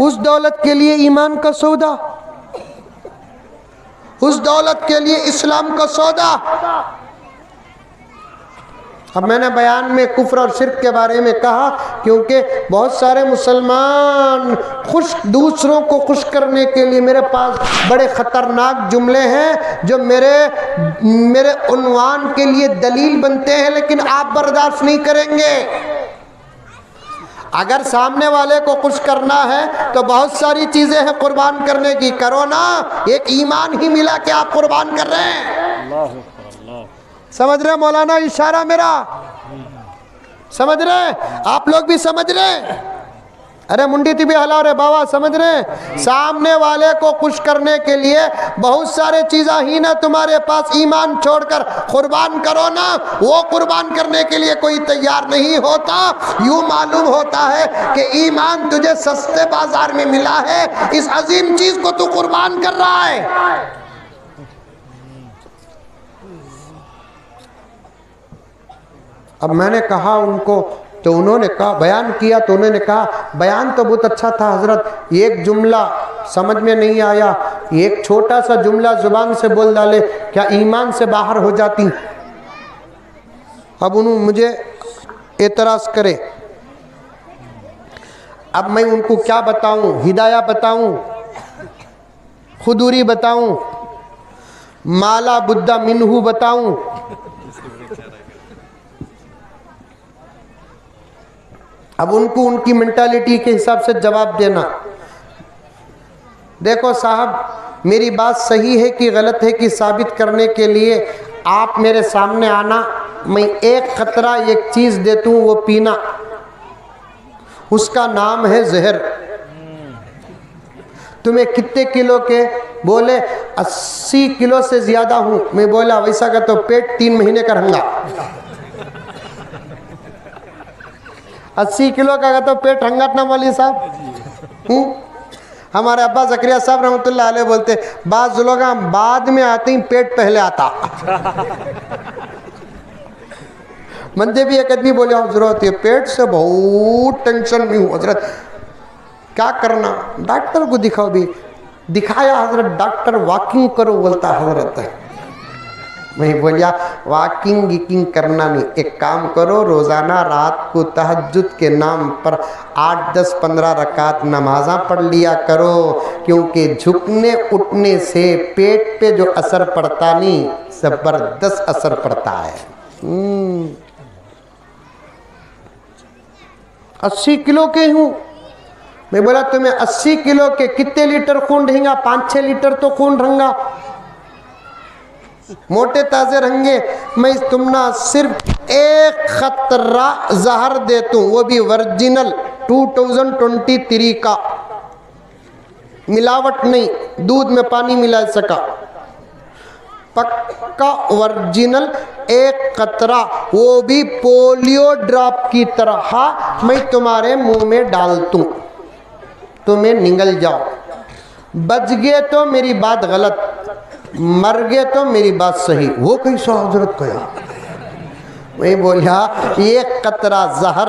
اس دولت کے لیے ایمان کا سودا، اس دولت کے لیے اسلام کا سودا۔ اب میں نے بیان میں کفر اور شرک کے بارے میں کہا کیونکہ بہت سارے مسلمان دوسروں کو خوش کرنے کے لیے میرے پاس بڑے خطرناک جملے ہیں جو میرے عنوان کے لیے دلیل بنتے ہیں، لیکن آپ برداشت نہیں کریں گے۔ اگر سامنے والے کو خوش کرنا ہے تو بہت ساری چیزیں ہیں قربان کرنے کی، کرو نا، ایک ایمان ہی ملا کہ آپ قربان کر رہے ہیں۔ سمجھ رہے مولانا اشارہ میرا؟ سمجھ رہے؟ آپ لوگ بھی سمجھ رہے؟ ارے منڈی تی بھی ہلا رہے بابا، سمجھ رہے؟ سامنے والے کو خوش کرنے کے لیے بہت سارے چیزیں ہی نا تمہارے پاس، ایمان چھوڑ کر قربان کرو نا۔ وہ قربان کرنے کے لیے کوئی تیار نہیں ہوتا، یوں معلوم ہوتا ہے کہ ایمان تجھے سستے بازار میں ملا ہے، اس عظیم چیز کو تو قربان کر رہا ہے۔ اب میں نے کہا ان کو، تو انہوں نے کہا، بیان کیا تو انہوں نے کہا بیان تو بہت اچھا تھا حضرت، ایک جملہ سمجھ میں نہیں آیا، ایک چھوٹا سا جملہ زبان سے بول ڈالے کیا ایمان سے باہر ہو جاتی؟ اب انہوں مجھے اعتراض کرے، اب میں ان کو کیا بتاؤں؟ ہدایہ بتاؤں، خدوری بتاؤں، مالا بدھا منہو بتاؤں؟ اب ان کو ان کی منٹالٹی کے حساب سے جواب دینا۔ دیکھو صاحب، میری بات صحیح ہے کہ غلط ہے کہ ثابت کرنے کے لیے آپ میرے سامنے آنا، میں ایک قطرہ ایک چیز دیتا ہوں، وہ پینا، اس کا نام ہے زہر۔ تمہیں کتنے کلو کے؟ بولے 80 کلو سے زیادہ ہوں۔ میں بولا ویسا کا تو پیٹ 3 مہینے کا رہنگا۔ 80 کلو کا تو پیٹ رنگات نہ مولوی صاحب۔ ہمارے ابا زکریا صاحب رحمۃ اللہ علیہ بولتے بعض لوگ بعد میں آتے ہیں، پیٹ پہلے آتا۔ مندے بھی ایک آدمی بولے حضرت یہ پیٹ سے بہت ٹینشن میں ہوں حضرت، کیا کرنا؟ ڈاکٹر کو دکھاؤ بھی۔ دکھایا حضرت، ڈاکٹر واکنگ کرو بولتا حضرت۔ میں بولیا واکنگ گیکنگ کرنا نہیں، ایک کام کرو، روزانہ رات کو تہجد کے نام پر 8 10 15 رکعت نمازاں پڑھ لیا کرو، کیونکہ جھکنے اٹھنے سے پیٹ پہ جو اثر پڑتا نہیں، زبردست اثر پڑتا ہے۔ 80 کلو کے ہوں۔ میں بولا تمہیں 80 کلو کے کتنے لیٹر خون رہیں گا؟ 5-6 لیٹر تو خون رہنگا، موٹے تازے رہنگے۔ میں تمنا صرف ایک خطرہ زہر دیتا ہوں، وہ بھی ورجنل 2023 کا، ملاوٹ نہیں، دودھ میں پانی ملا سکا، پکا ورجنل ایک قطرہ، وہ بھی پولیو ڈراپ کی طرح میں تمہارے منہ میں ڈالتا ہوں، تمہیں نگل جاؤ، بچ گئے تو میری بات غلط، مر گئے تو میری بات صحیح۔ وہ کیسا حضرت کہا؟ میں بولیا ایک قطرہ زہر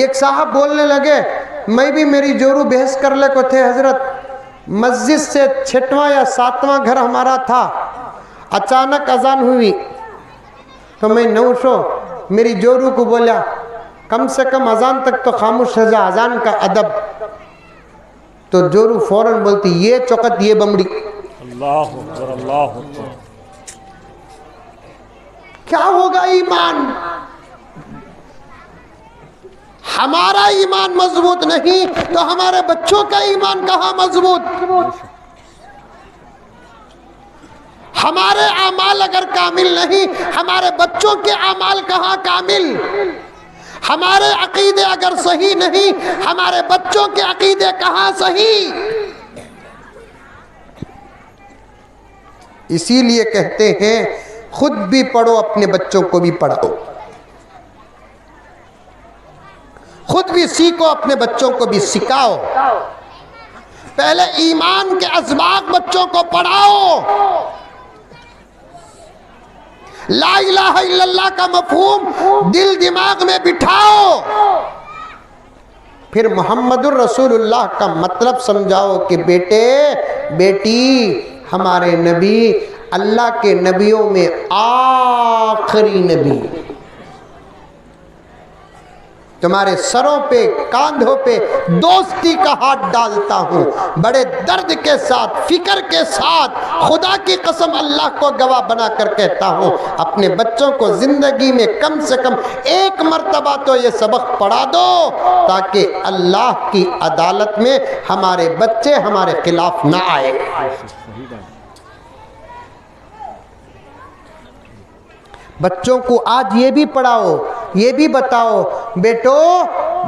ایک صاحب بولنے لگے میں بھی میری جورو بحث کر لے کو تھے حضرت، مسجد سے 6واں یا 7واں گھر ہمارا تھا، اچانک اذان ہوئی تو میں نوشو میری جورو کو بولا کم سے کم اذان تک تو خاموش رہ جا، اذان کا ادب. تو جورو فوراً بولتی یہ چوکت یہ بمڑی. اللہ اکبر اللہ اکبر. کیا ہوگا ایمان؟ ہمارا ایمان مضبوط نہیں تو ہمارے بچوں کا ایمان کہاں مضبوط؟ ہمارے اعمال اگر کامل نہیں ہمارے بچوں کے اعمال کہاں کامل؟ ہمارے عقیدے اگر صحیح نہیں ہمارے بچوں کے عقیدے کہاں صحیح؟ اسی لیے کہتے ہیں خود بھی پڑھو اپنے بچوں کو بھی پڑھاؤ، خود بھی سیکھو اپنے بچوں کو بھی سکھاؤ. پہلے ایمان کے اسباق بچوں کو پڑھاؤ، لا الہ الا اللہ کا مفہوم دل دماغ میں بٹھاؤ، پھر محمد الرسول اللہ کا مطلب سمجھاؤ کہ بیٹے بیٹی ہمارے نبی اللہ کے نبیوں میں آخری نبی، تمہارے سروں پہ کاندھوں پہ دوستی کا ہاتھ ڈالتا ہوں، بڑے درد کے ساتھ فکر کے ساتھ خدا کی قسم اللہ کو گواہ بنا کر کہتا ہوں اپنے بچوں کو زندگی میں کم سے کم ایک مرتبہ تو یہ سبق پڑھا دو تاکہ اللہ کی عدالت میں ہمارے بچے ہمارے خلاف نہ آئے. بچوں کو آج یہ بھی پڑھاؤ، یہ بھی بتاؤ بیٹو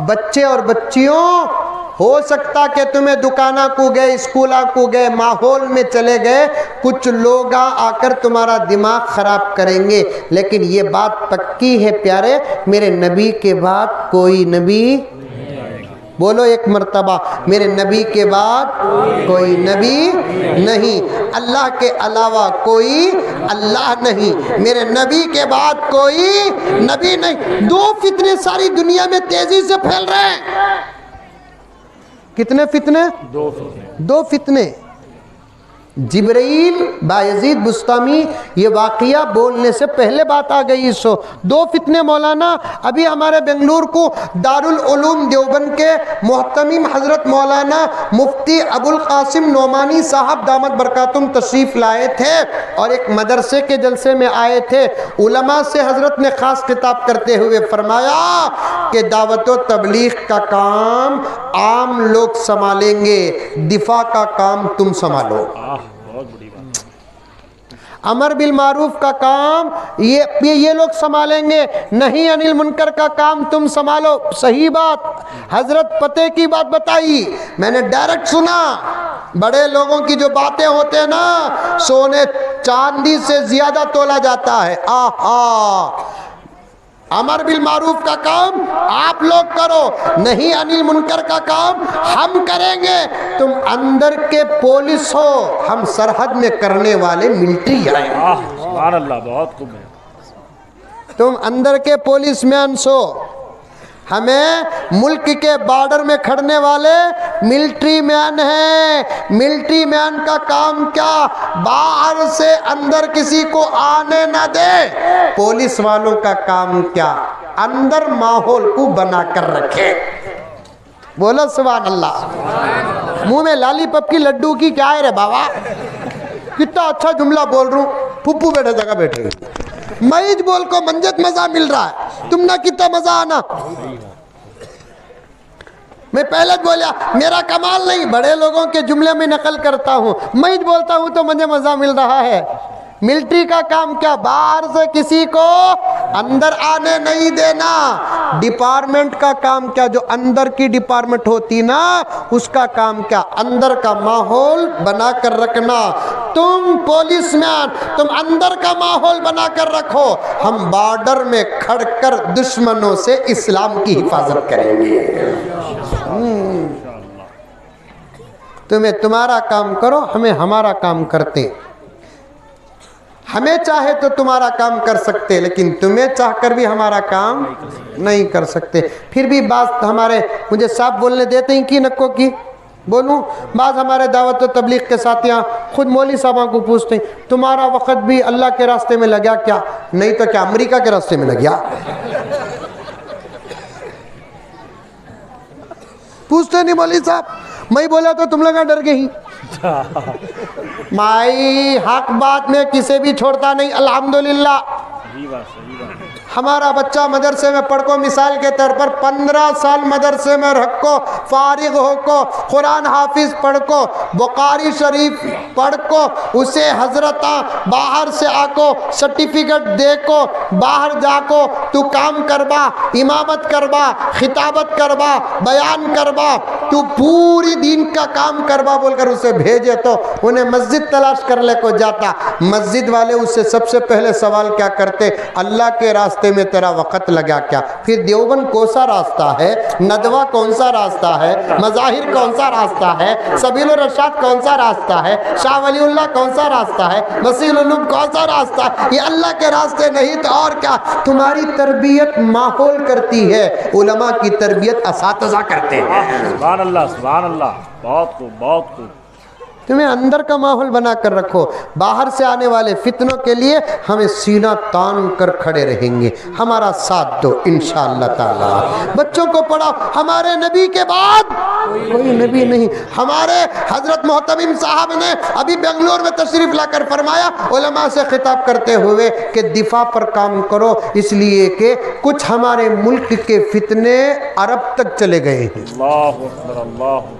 بچے اور بچیوں ہو سکتا کہ تمہیں دکانہ کو گئے اسکولہ کو گئے ماحول میں چلے گئے کچھ لوگ آ کر تمہارا دماغ خراب کریں گے، لیکن یہ بات پکی ہے پیارے میرے نبی کے بعد کوئی نبی، بولو ایک مرتبہ میرے نبی کے بعد کوئی نبی نہیں، اللہ کے علاوہ کوئی اللہ نہیں، میرے نبی کے بعد کوئی نبی نہیں. دو فتنے ساری دنیا میں تیزی سے پھیل رہے ہیں. کتنے فتنے؟ دو فتنے. جبرائیل بایزید بستامی یہ واقعہ بولنے سے پہلے بات آ گئی. سو دو فتنے مولانا ابھی ہمارے بنگلور کو دارالعلوم دیوبند کے محتمم حضرت مولانا مفتی ابوالقاسم نعمانی صاحب دامت برکاتہم تشریف لائے تھے اور ایک مدرسے کے جلسے میں آئے تھے. علماء سے حضرت نے خاص خطاب کرتے ہوئے فرمایا کہ دعوت و تبلیغ کا کام عام لوگ سنبھالیں گے، دفاع کا کام تم سنبھالو. امر بالمعروف کا کام یہ لوگ سنبھالیں گے، نہیں انل منکر کا کام تم سنبھالو. صحیح بات. حضرت پتے کی بات بتائی، میں نے ڈائریکٹ سنا. بڑے لوگوں کی جو باتیں ہوتے ہیں نا سونے چاندی سے زیادہ تولا جاتا ہے. امر بالمعروف کا کام آپ لوگ کرو، نہیں انل منکر کا کام ہم کریں گے. تم اندر کے پولیس ہو، ہم سرحد میں کرنے والے ملٹری ہیں. سبحان اللہ، بہت خوب ہے. تم اندر کے پولیس مین ہو، ہمیں ملک کے بارڈر میں کھڑنے والے ملٹری مین ہیں. ملٹری مین کا کام کیا؟ باہر سے اندر کسی کو آنے نہ دے. پولیس والوں کا کام کیا؟ اندر ماحول کو بنا کر رکھے. بولو سبحان اللہ. منہ میں لالی پپ کی لڈو کی کیا ہے رے بابا؟ کتنا اچھا جملہ بول رہا ہوں. پھپھو بیٹھے جگہ بیٹھے میج بول کو منجت مزہ مل رہا ہے، تم نہ کتنا مزہ آنا. میں پہلے بولیا میرا کمال نہیں، بڑے لوگوں کے جملے میں نقل کرتا ہوں. میج بولتا ہوں تو مجھے مزہ مل رہا ہے. ملٹری کا کام کیا؟ باہر سے کسی کو اندر آنے نہیں دینا. ڈپارٹمنٹ کا کام کیا؟ جو اندر کی ڈپارٹمنٹ ہوتی نا اس کا کام کیا؟ اندر کا ماحول بنا کر رکھنا. تم پولیس مین تم اندر کا ماحول بنا کر رکھو، ہم بارڈر میں کھڑ کر دشمنوں سے اسلام کی حفاظت کریں گے. تمہیں تمہارا کام کرو، ہمیں ہمارا کام کرتے. ہمیں چاہے تو تمہارا کام کر سکتے لیکن تمہیں چاہ کر بھی ہمارا کام نہیں کر سکتے. پھر بھی بات ہمارے مجھے صاحب بولنے دیتے ہیں کی نکو کی بولوں. بعض ہمارے دعوت و تبلیغ کے ساتھیاں خود مولوی صاحبوں کو پوچھتے ہیں تمہارا وقت بھی اللہ کے راستے میں لگا کیا؟ نہیں تو کیا امریکہ کے راستے میں لگیا؟ پوچھتے نہیں مولوی صاحب. میں بولا تو تم لوگ ڈر گئی. مائی حق بات میں کسے بھی چھوڑتا نہیں. الحمدللہ ہمارا بچہ مدرسے میں پڑھ کو مثال کے طور پر 15 سال مدرسے میں رکھ کو فارغ ہو کو قرآن حافظ پڑھ کو بخاری شریف پڑھ کو اسے حضرتاں باہر سے آ کو سرٹیفکیٹ دے کو باہر جا کو تو کام کربا امامت کربا خطابت کربا بیان کربا تو پوری دین کا کام کربا بول کر اسے بھیجے تو انہیں مسجد تلاش کر لے کو جاتا. مسجد والے اس سے سب سے پہلے سوال کیا کرتے؟ اللہ کے راستے میں تیرا وقت لگا کیا؟ پھر دیوبند کون سا راستہ ہے؟ ندوہ کون سا راستہ ہے؟ مظاہر کون سا راستہ ہے؟ سبیل الرشاد کون سا راستہ ہے؟ شاہ ولی اللہ کون سا راستہ ہے؟ وسیل العلوم کون سا راستہ ہے؟ یہ اللہ کے راستے نہیں تو اور کیا؟ تمہاری تربیت ماحول کرتی ہے، علماء کی تربیت اساتذہ کرتے ہیں. سبحان اللہ سبحان اللہ. بہت خوب بہت خوب. تمہیں اندر کا ماحول بنا کر رکھو. باہر سے آنے والے فتنوں کے لیے ہمیں سینہ تان کر کھڑے رہیں گے. ہمارا ساتھ دو انشاءاللہ تعالی. بچوں کو پڑھاؤ. ہمارے نبی کے بعد کوئی نبی نہیں. ہمارے حضرت محتمم صاحب نے ابھی بنگلور میں تشریف لا کر فرمایا علماء سے خطاب کرتے ہوئے کہ دفاع پر کام کرو، اس لیے کہ کچھ ہمارے ملک کے فتنے عرب تک چلے گئے ہیں. اللہ اکبر اللہ اکبر.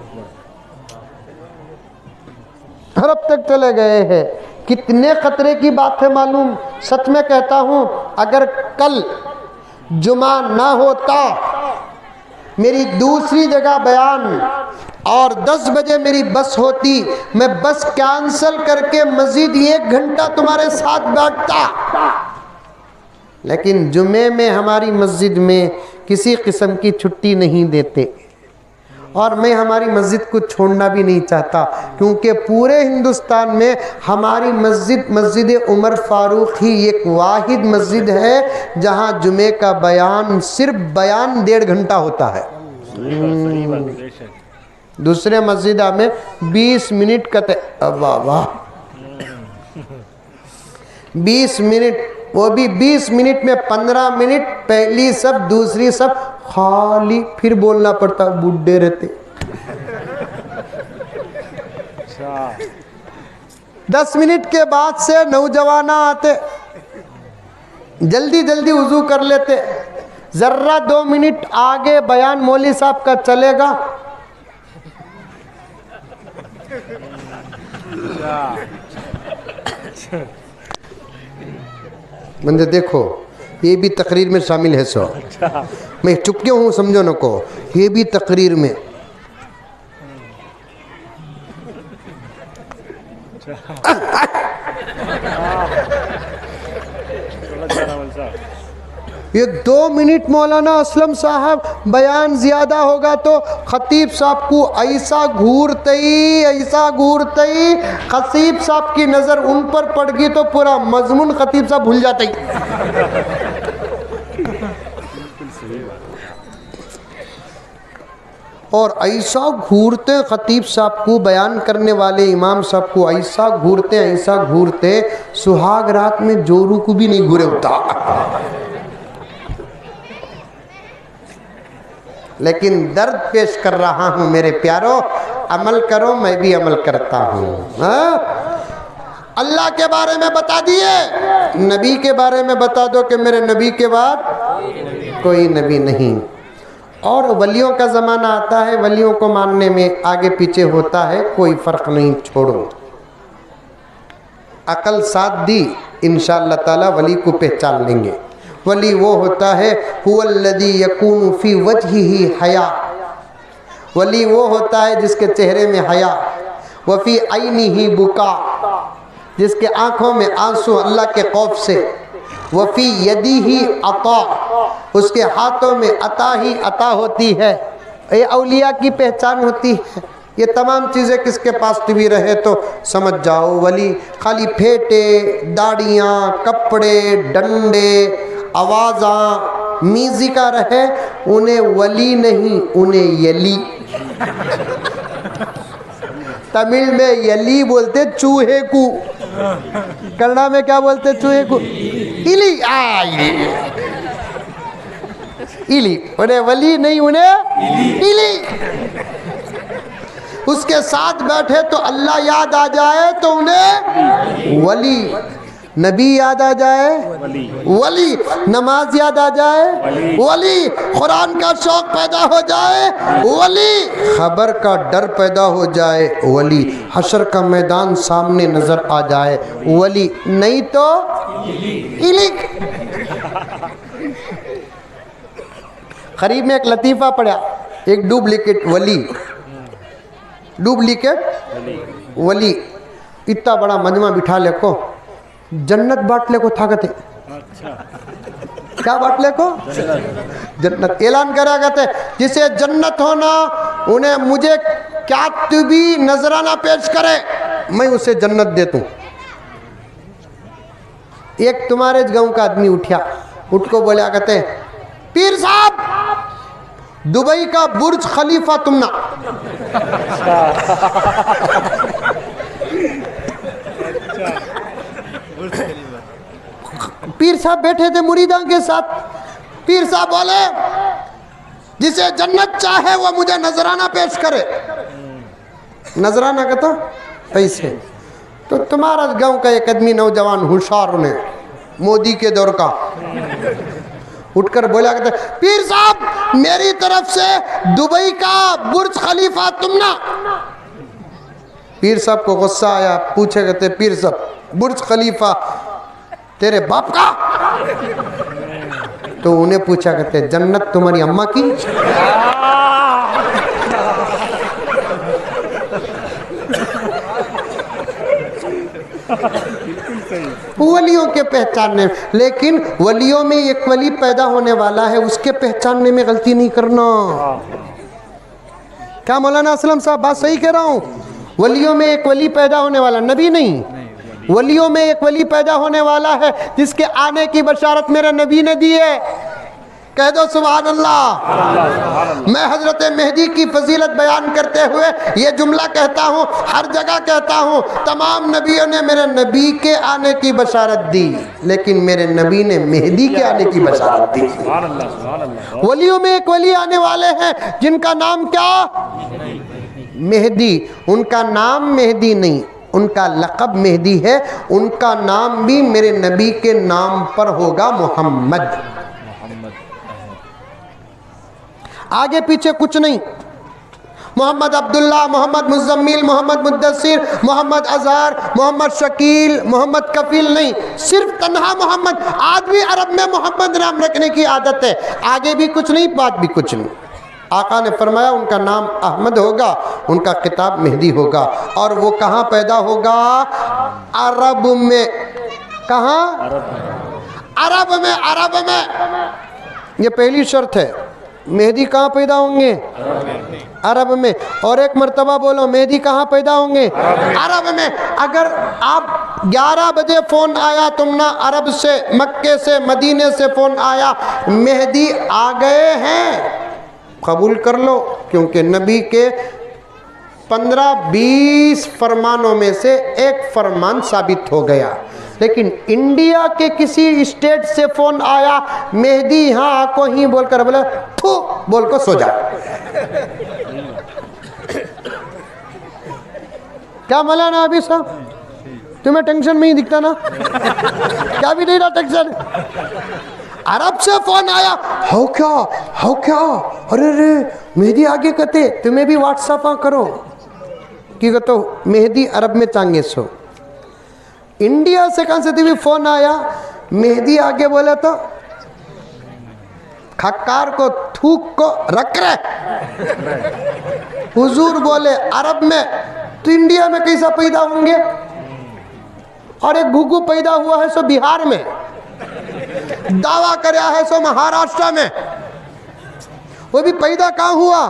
عرب تک چلے گئے ہیں. کتنے خطرے کی بات ہے معلوم. سچ میں کہتا ہوں اگر کل جمعہ نہ ہوتا میری دوسری جگہ بیان اور 10 بجے میری بس ہوتی میں بس کینسل کر کے مزید 1 گھنٹہ تمہارے ساتھ بیٹھتا. لیکن جمعے میں ہماری مسجد میں کسی قسم کی چھٹی نہیں دیتے اور میں ہماری مسجد کو چھوڑنا بھی نہیں چاہتا کیونکہ پورے ہندوستان میں ہماری مسجد عمر فاروق ہی ایک واحد مسجد ہے جہاں جمعے کا بیان صرف بیان 1.5 گھنٹہ ہوتا ہے. دوسرے مسجدہ میں 20 منٹ کا 20 منٹ، وہ بھی 20 منٹ میں 15 منٹ پہلی سب دوسری سب خالی، پھر بولنا پڑتا، بڈھے رہتے. 10 منٹ کے بعد سے نوجوانہ آتے، جلدی جلدی وضو کر لیتے. ذرہ 2 منٹ آگے بیان مولوی صاحب کا چلے گا، بندے دیکھو یہ بھی تقریر میں شامل ہے. سو میں چپ کیوں ہوں سمجھو نہ کو، یہ بھی تقریر میں. یہ 2 منٹ مولانا اسلم صاحب بیان زیادہ ہوگا تو خطیب صاحب کو ایسا گھورتے ہی خطیب صاحب کی نظر ان پر پڑ گئی تو پورا مضمون خطیب صاحب بھول جاتے ہی. اور ایسا گھورتے خطیب صاحب کو، بیان کرنے والے امام صاحب کو ایسا گھورتے سہاگ رات میں جورو کو بھی نہیں گھورے ہوتا. لیکن درد پیش کر رہا ہوں میرے پیارو، عمل کرو، میں بھی عمل کرتا ہوں. اللہ کے بارے میں بتا دیے، نبی کے بارے میں بتا دو کہ میرے نبی کے بعد کوئی نبی نہیں. اور ولیوں کا زمانہ آتا ہے، ولیوں کو ماننے میں آگے پیچھے ہوتا ہے، کوئی فرق نہیں. چھوڑو، عقل ساتھ دی انشاءاللہ تعالی ولی کو پہچان لیں گے. ولی وہ ہوتا ہے هو الذی یکون فی وجہہ حیا، ولی وہ ہوتا ہے جس کے چہرے میں حیا، وفی عینہ بکا، جس کے آنکھوں میں آنسو اللہ کے خوف سے، وفی یدہ عطا، اس کے ہاتھوں میں عطا ہی عطا ہوتی ہے. یہ اولیاء کی پہچان ہوتی ہے. یہ تمام چیزیں کس کے پاس بھی رہے تو سمجھ جاؤ ولی خالی پھیٹے، داڑیاں، کپڑے، ڈنڈے، آوازاں، میوزکا رہے، انہیں ولی نہیں، انہیں یلی۔ تمل میں یلی بولتے چوہے کو، کنڑا میں کیا بولتے چوہے کو؟ ایلی، ایلی، انہیں ولی نہیں، انہیں ایلی۔ اس کے ساتھ بیٹھے تو اللہ یاد آ جائے تو انہیں ولی، نبی یاد آ جائے ولی، نماز یاد آ جائے ولی، قرآن کا شوق پیدا ہو جائے ولی، خبر کا ڈر پیدا ہو جائے ولی، حشر کا میدان سامنے نظر آ جائے ولی، نہیں تو ایلی۔ قریب میں ایک لطیفہ پڑھا، ایک ڈپلیکیٹ ولی، ڈپلیکیٹ ولی اتنا بڑا مجمع بٹھا لے کو جنت بانٹ لے کو تھا کہتے، کیا بانٹ لے کو؟ جنت اعلان کرا کہتے جسے جنت ہونا انہیں مجھے کاتبی نذرانہ پیش کرے میں اسے جنت دیتا ہوں۔ ایک تمہارے گاؤں کا آدمی اٹھیا، اٹھ کو بولیا کہتے پیر صاحب دبئی کا برج خلیفہ تم نا۔ پیر صاحب بیٹھے تھے مریدان کے ساتھ، پیر صاحب بولے جسے جنت چاہے وہ مجھے نذرانہ پیش کرے۔ نذرانہ کہتا پیسے۔ تو تمہارا گاؤں کا ایک آدمی نوجوان ہوشیار نے مودی کے دور کا اٹھ کر بولا کہتا پیر صاحب میری طرف سے دبئی کا برج خلیفہ تم نا۔ پیر صاحب کو غصہ آیا، پوچھے کہتے پیر صاحب برج خلیفہ تیرے باپ کا؟ تو انہیں پوچھا کہتے جنت تمہاری اماں کی؟ ولیوں کے پہچاننے، لیکن ولیوں میں ایک ولی پیدا ہونے والا ہے، اس کے پہچاننے میں غلطی نہیں کرنا۔ کیا مولانا اسلم صاحب بات صحیح کہہ رہا ہوں؟ ولیوں میں ایک ولی پیدا ہونے والا، نبی نہیں، ولیوں میں ایک ولی پیدا ہونے والا ہے جس کے آنے کی بشارت میرے نبی نے دی ہے۔ کہہ دو سبحان اللہ۔ میں حضرت مہدی کی فضیلت بیان کرتے ہوئے یہ جملہ کہتا ہوں، ہر جگہ کہتا ہوں، تمام نبیوں نے میرے نبی کے آنے کی بشارت دی، لیکن میرے نبی نے مہدی کے آنے کی بشارت دی۔ ولیوں میں ایک ولی آنے والے ہیں جن کا نام کیا؟ مہدی۔ ان کا نام مہدی نہیں، ان کا لقب مہدی ہے، ان کا نام بھی میرے نبی کے نام پر ہوگا، محمد۔ آگے پیچھے کچھ نہیں، محمد عبداللہ، محمد مزمل، محمد مدثر، محمد اظہر، محمد شکیل، محمد کفیل نہیں، صرف تنہا محمد۔ آج بھی عرب میں محمد نام رکھنے کی عادت ہے، آگے بھی کچھ نہیں، بعد بھی کچھ نہیں۔ آقا نے فرمایا ان کا نام احمد ہوگا، ان کا خطاب مہدی ہوگا، اور وہ کہاں پیدا ہوگا؟ عرب میں۔ کہاں؟ عرب میں۔ عرب میں، یہ پہلی شرط ہے۔ مہدی کہاں پیدا ہوں گے؟ عرب میں۔ اور ایک مرتبہ بولو، مہدی کہاں پیدا ہوں گے؟ عرب میں۔ اگر آپ 11 بجے فون آیا تمنا عرب سے، مکے سے، مدینے سے فون آیا مہدی آ گئے ہیں، قبول کر لو، کیونکہ نبی کے 15-20 فرمانوں میں سے ایک فرمان ثابت ہو گیا۔ لیکن انڈیا کے کسی اسٹیٹ سے فون آیا مہدی ہاں کو ہی بول کر بولا تھو بول کو سو جا۔ کیا مولانا ابھی صاحب تمہیں ٹینشن میں ہی دکھتا نا؟ کیا بھی نہیں رہا ٹینشن؟ عرب سے فون آیا، ہو کیا ارے مہدی آگے کہتے تمہیں بھی واٹس اپ کرو کی کہتا مہدی عرب میں چانگے سو۔ انڈیا سے کہاں سے تمہیں فون آیا مہدی آگے بولا تو کھکار کو تھوک کو رکھ رہے حضور بولے عرب میں، تو انڈیا میں کیسا پیدا ہوں گے؟ اور ایک گھگو پیدا ہوا ہے سو بہار میں، دعویٰ کریا ہے سو مہاراشٹر میں، وہ بھی پیدا کہاں ہوا؟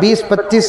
20-25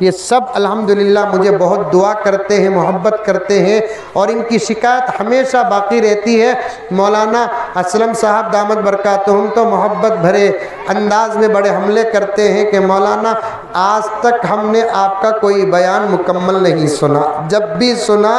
یہ سب الحمدللہ مجھے بہت دعا کرتے ہیں، محبت کرتے ہیں، اور ان کی شکایت ہمیشہ باقی رہتی ہے۔ مولانا اسلم صاحب دامت برکاتہم تو محبت بھرے انداز میں بڑے حملے کرتے ہیں کہ مولانا آج تک ہم نے آپ کا کوئی بیان مکمل نہیں سنا، جب بھی سنا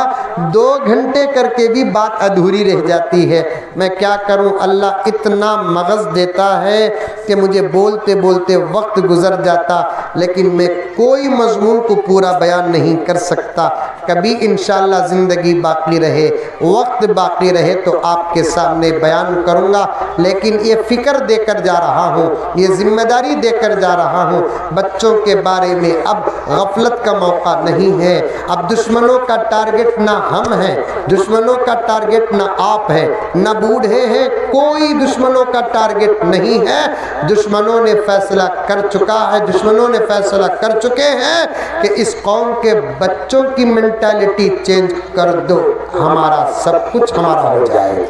2 گھنٹے کر کے بھی بات ادھوری رہ جاتی ہے۔ میں کیا کروں، اللہ اتنا مغز دیتا ہے کہ مجھے بولتے بولتے وقت گزر جاتا، لیکن میں کوئی مضمون کو پورا بیان نہیں کر سکتا۔ کبھی انشاءاللہ زندگی باقی رہے، وقت باقی رہے تو آپ کے سامنے بیان کروں گا، لیکن یہ فکر دے کر جا رہا ہوں، یہ ذمہ داری دے کر جا رہا ہوں۔ بچوں کے بارے میں اب غفلت کا موقع نہیں ہے۔ اب دشمنوں کا ٹارگٹ نہ ہم ہیں، دشمنوں کا ٹارگٹ نہ آپ ہے، نہ بوڑھے ہیں، کوئی دشمنوں کا ٹارگٹ نہیں ہے۔ دشمنوں نے فیصلہ کر چکا ہے، دشمنوں نے فیصلہ کر چکے ہیں کہ اس قوم کے بچوں کی مینٹالٹی چینج کر دو، ہمارا سب کچھ ہمارا ہو جائے۔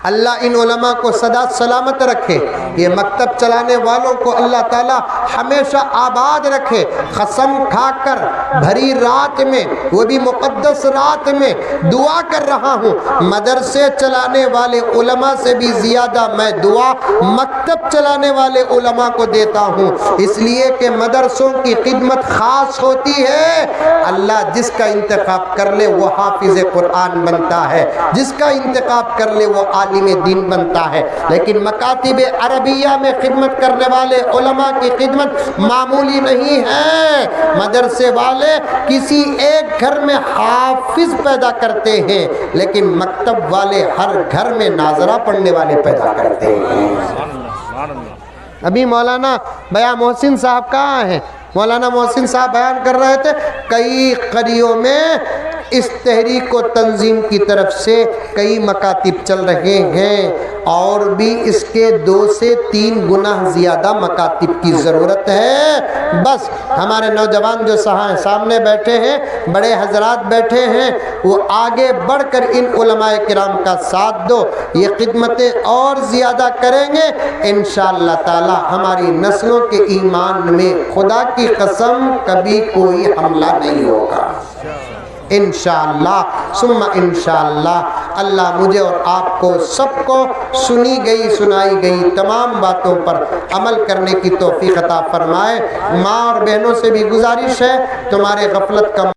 اللہ ان علماء کو سدا سلامت رکھے، یہ مکتب چلانے والوں کو اللہ تعالی ہمیشہ آباد رکھے۔ قسم کھا کر بھری رات میں، وہ بھی مقدس رات میں دعا کر رہا ہوں، مدرسے چلانے والے علماء سے بھی زیادہ میں دعا مکتب چلانے والے علماء کو دیتا ہوں، اس لیے کہ مدرسوں کی خدمت خاص ہوتی ہے۔ اللہ جس کا انتخاب کر لے وہ حافظ قرآن بنتا ہے، جس کا انتخاب کر لے وہ عالم دین بنتا ہے، لیکن مکاتب عربیہ میں خدمت کرنے والے علماء کی خدمت معمولی نہیں ہے۔ مدرسے والے کسی ایک گھر میں حافظ پیدا کرتے ہیں، لیکن مکتب والے ہر گھر میں ناظرہ پڑھنے والے پیدا کرتے ہیں۔ ابھی مولانا بیاں محسن صاحب کہاں ہیں؟ مولانا محسن صاحب بیان کر رہے تھے کئی قریوں میں اس تحریک و تنظیم کی طرف سے کئی مکاتب چل رہے ہیں، اور بھی اس کے 2 سے 3 گنا زیادہ مکاتب کی ضرورت ہے۔ بس ہمارے نوجوان جو سامنے بیٹھے ہیں، بڑے حضرات بیٹھے ہیں، وہ آگے بڑھ کر ان علماء کرام کا ساتھ دو، یہ خدمتیں اور زیادہ کریں گے انشاءاللہ تعالی ہماری نسلوں کے ایمان میں خدا کی قسم کبھی کوئی حملہ نہیں ہوگا انشاءاللہ ثم انشاءاللہ۔ اللہ مجھے اور آپ کو سب کو سنی گئی سنائی گئی تمام باتوں پر عمل کرنے کی توفیق عطا فرمائے۔ ماں اور بہنوں سے بھی گزارش ہے، تمہارے غفلت کا